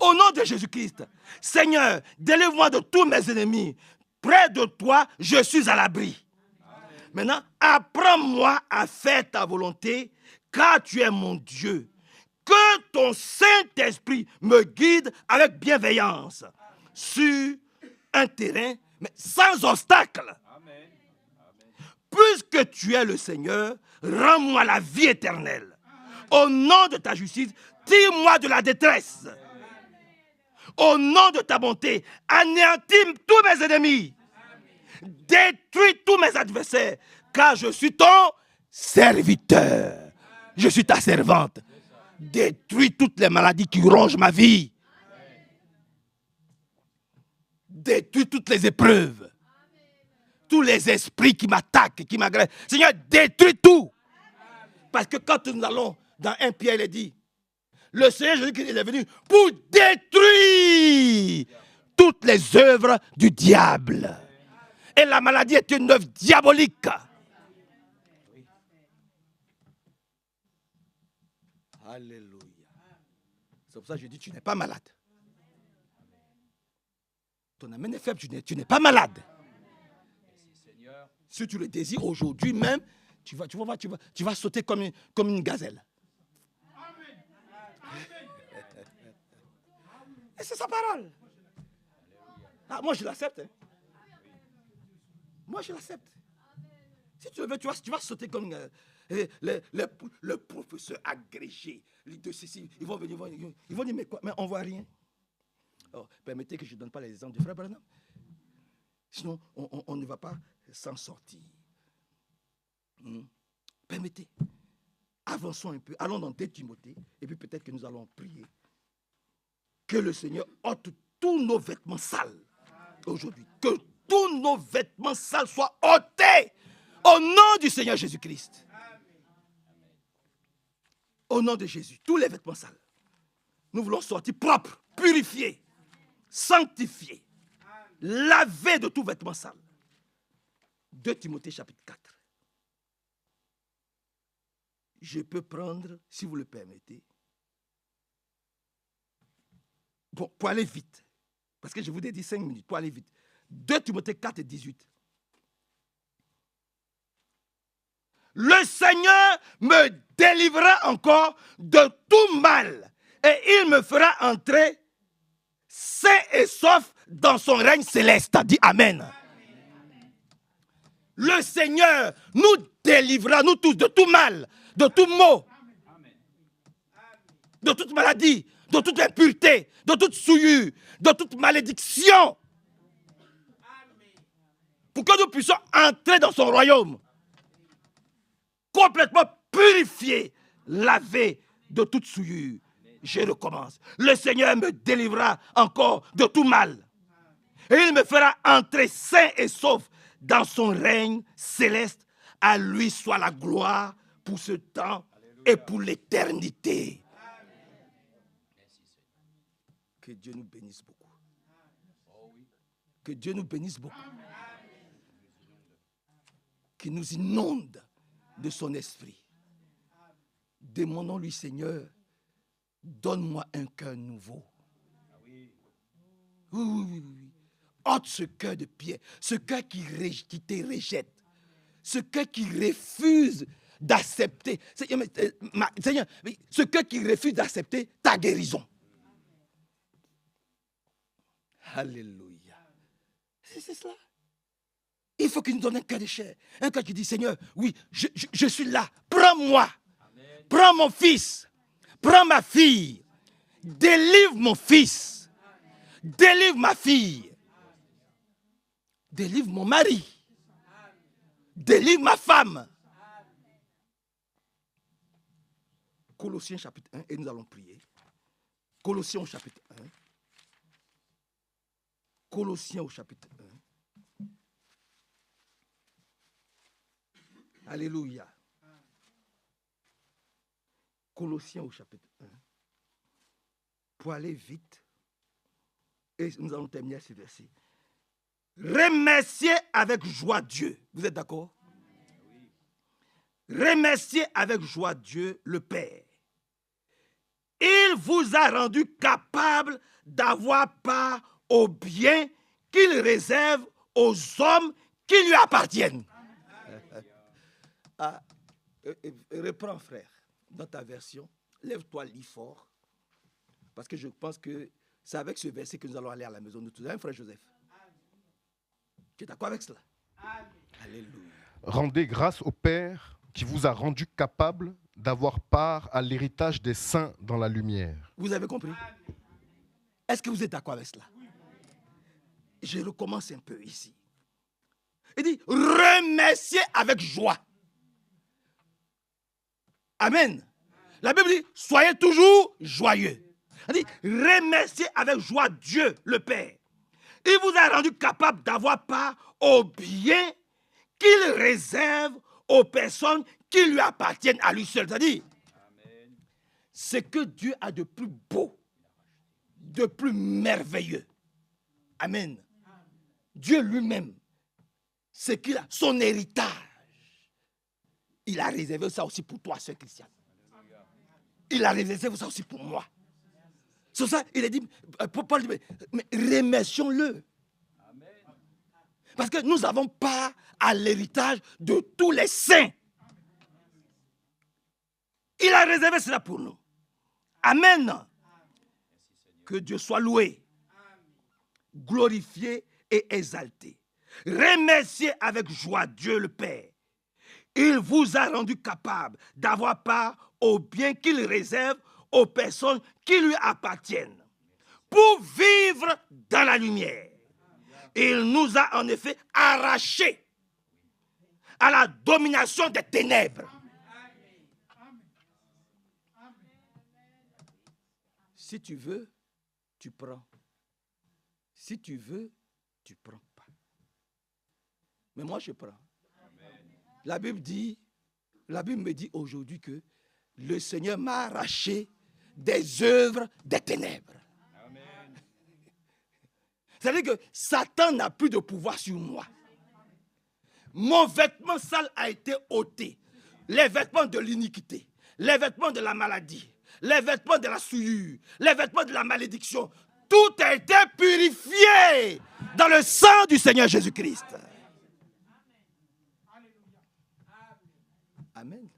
Au nom de Jésus-Christ. Seigneur, délivre-moi de tous mes ennemis. Près de toi, je suis à l'abri. Maintenant, apprends-moi à faire ta volonté, car tu es mon Dieu. Que ton Saint-Esprit me guide avec bienveillance sur un terrain, mais sans obstacle. Amen. Puisque tu es le Seigneur, rends-moi la vie éternelle. Au nom de ta justice, tire-moi de la détresse. Au nom de ta bonté, anéantis tous mes ennemis. détruis tous mes adversaires, car je suis ton serviteur. Je suis ta servante. Détruis toutes les maladies qui rongent ma vie. Détruis toutes les épreuves. Tous les esprits qui m'attaquent, qui m'agressent. Seigneur, détruis tout. Parce que quand nous allons dans 1 Pierre, il est dit, le Seigneur Jésus-Christ est venu pour détruire toutes les œuvres du diable. Et la maladie est une œuvre diabolique. Alléluia. C'est pour ça que je dis, tu n'es pas malade. Ton amen est faible, tu n'es pas malade. Si tu le désires aujourd'hui même, tu vas sauter comme une gazelle. Et c'est sa parole. Ah, moi, je l'accepte. Hein. Moi, je l'accepte. Si tu le veux, tu vas sauter comme le professeur agrégé. Les deux, ils vont venir, ils vont dire, mais quoi? Mais on ne voit rien. Oh, permettez que je ne donne pas les exemples du frère Branham. Sinon, on ne va pas s'en sortir. Permettez. Avançons un peu. Allons dans 2 Timothée. Et puis peut-être que nous allons prier. Que le Seigneur ôte tous nos vêtements sales aujourd'hui. Que tous nos vêtements sales soient ôtés au nom du Seigneur Jésus-Christ. Au nom de Jésus. Tous les vêtements sales. Nous voulons sortir propres, purifiés, sanctifiés, lavés de tout vêtement sale. 2 Timothée chapitre 4. Je peux prendre, si vous le permettez, bon, pour aller vite, parce que je vous ai dit 5 minutes, pour aller vite. 2 Timothée 4 et 18. Le Seigneur me délivrera encore de tout mal et il me fera entrer sain et sauf dans son règne céleste. Dis Amen. Le Seigneur nous délivrera, nous tous, de tout mal, de tout mot, de toute maladie, de toute impureté, de toute souillure, de toute malédiction. Pour que nous puissions entrer dans son royaume, complètement purifiés, lavés de toute souillure. Je recommence. Le Seigneur me délivrera encore de tout mal. Et il me fera entrer sain et sauf dans son règne céleste. À lui soit la gloire pour ce temps et pour l'éternité. Que Dieu nous bénisse beaucoup. Que Dieu nous bénisse beaucoup. Qu'il nous inonde de son esprit. Demandons-lui, Seigneur, donne-moi un cœur nouveau. Oui. Ôte ce cœur de pierre, ce cœur qui te rejette, ce cœur qui refuse d'accepter. Seigneur, ce cœur qui refuse d'accepter ta guérison. Alléluia. C'est cela. Il faut qu'il nous donne un cœur de chair. Un cœur qui dit, Seigneur, oui, je suis là. Prends-moi. Prends mon fils. Prends ma fille. Délivre mon fils. Délivre ma fille. Délivre mon mari. Délivre ma femme. Colossiens chapitre 1, et nous allons prier. Colossiens au chapitre 1. Colossiens au chapitre 1. Alléluia. Colossiens au chapitre 1. Pour aller vite, et nous allons terminer ce verset. Remerciez avec joie Dieu. Vous êtes d'accord? Remerciez avec joie Dieu le Père. Il vous a rendu capable d'avoir part au bien qu'il réserve aux hommes qui lui appartiennent. Reprends, frère, dans ta version. Lève-toi, lis fort. Parce que je pense que c'est avec ce verset que nous allons aller à la maison de tous. Hein, frère Joseph? Tu es d'accord avec cela? Alléluia. Rendez grâce au Père qui vous a rendu capable d'avoir part à l'héritage des saints dans la lumière. Vous avez compris? Est-ce que vous êtes d'accord avec cela? Je recommence un peu ici. Il dit, remerciez avec joie. Amen. La Bible dit, soyez toujours joyeux. Elle dit, remerciez avec joie Dieu, le Père. Il vous a rendu capable d'avoir part au bien qu'il réserve aux personnes qui lui appartiennent à lui seul. C'est-à-dire, ce que Dieu a de plus beau, de plus merveilleux. Amen. Dieu lui-même, c'est qu'il a son héritage. Il a réservé ça aussi pour toi, sœur Christiane. Il a réservé ça aussi pour moi. C'est ça, il a dit, Paul dit, mais remercions-le. Parce que nous n'avons pas à l'héritage de tous les saints. Il a réservé cela pour nous. Amen. Que Dieu soit loué, glorifié et exalté. Remerciez avec joie Dieu le Père. Il vous a rendu capable d'avoir part au bien qu'il réserve aux personnes qui lui appartiennent pour vivre dans la lumière. Il nous a en effet arrachés à la domination des ténèbres. Si tu veux, tu prends. Si tu veux, tu prends pas. Mais moi, je prends. La Bible me dit aujourd'hui que le Seigneur m'a arraché des œuvres des ténèbres. C'est-à-dire que Satan n'a plus de pouvoir sur moi. Mon vêtement sale a été ôté. Les vêtements de l'iniquité, les vêtements de la maladie, les vêtements de la souillure, les vêtements de la malédiction, tout a été purifié dans le sang du Seigneur Jésus-Christ. Amen.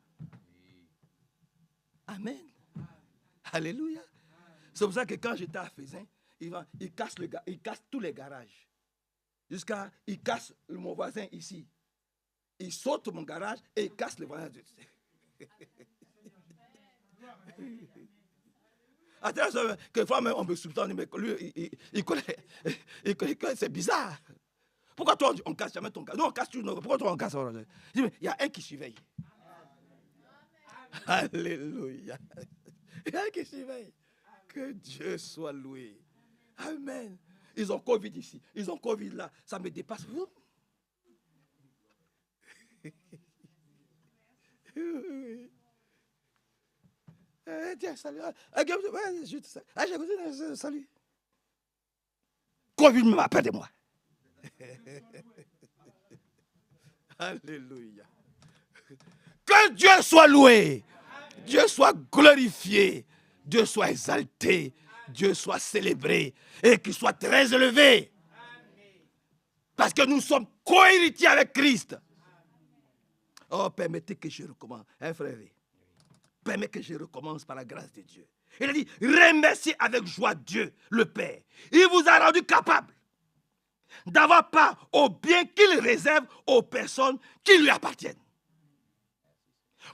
Amen. Alléluia. C'est pour ça que quand j'étais à Faisin, il casse tous les garages. Il casse mon voisin ici. Il saute mon garage et il casse le voisin. Attends, quelquefois même on me soupçonne, mais lui, il connaît, c'est bizarre. Pourquoi toi on casse jamais ton garage? Non, on casse tout. Pourquoi toi on casse? Il y a un qui surveille. Alléluia. Il y a un qui surveille. Que Dieu soit loué. Amen. Ils ont Covid ici. Ils ont Covid là. Ça me dépasse. Tiens, salut. Salut. Covid me rappelle de moi. Alléluia. Que Dieu soit loué. Dieu soit glorifié. Dieu soit exalté. Dieu soit célébré. Et qu'il soit très élevé. Parce que nous sommes co-héritiers avec Christ. Oh, permettez que je recommence. Frère, permettez que je recommence par la grâce de Dieu. Il a dit, remerciez avec joie Dieu, le Père. Il vous a rendu capable d'avoir part au bien qu'il réserve aux personnes qui lui appartiennent.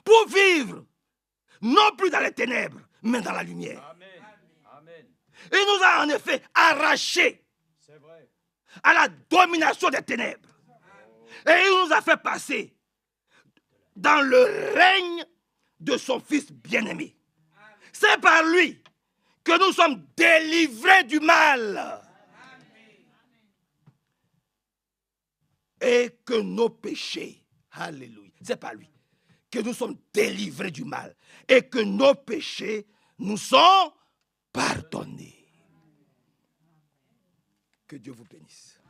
Pour vivre, non plus dans les ténèbres, mais dans la lumière. Amen. Amen. Il nous a en effet arrachés à la domination des ténèbres. Et il nous a fait passer dans le règne de son Fils bien-aimé. C'est par lui que nous sommes délivrés du mal. Et que nos péchés, alléluia, c'est par lui que nous sommes délivrés du mal. Et que nos péchés nous sont pardonnés. Que Dieu vous bénisse.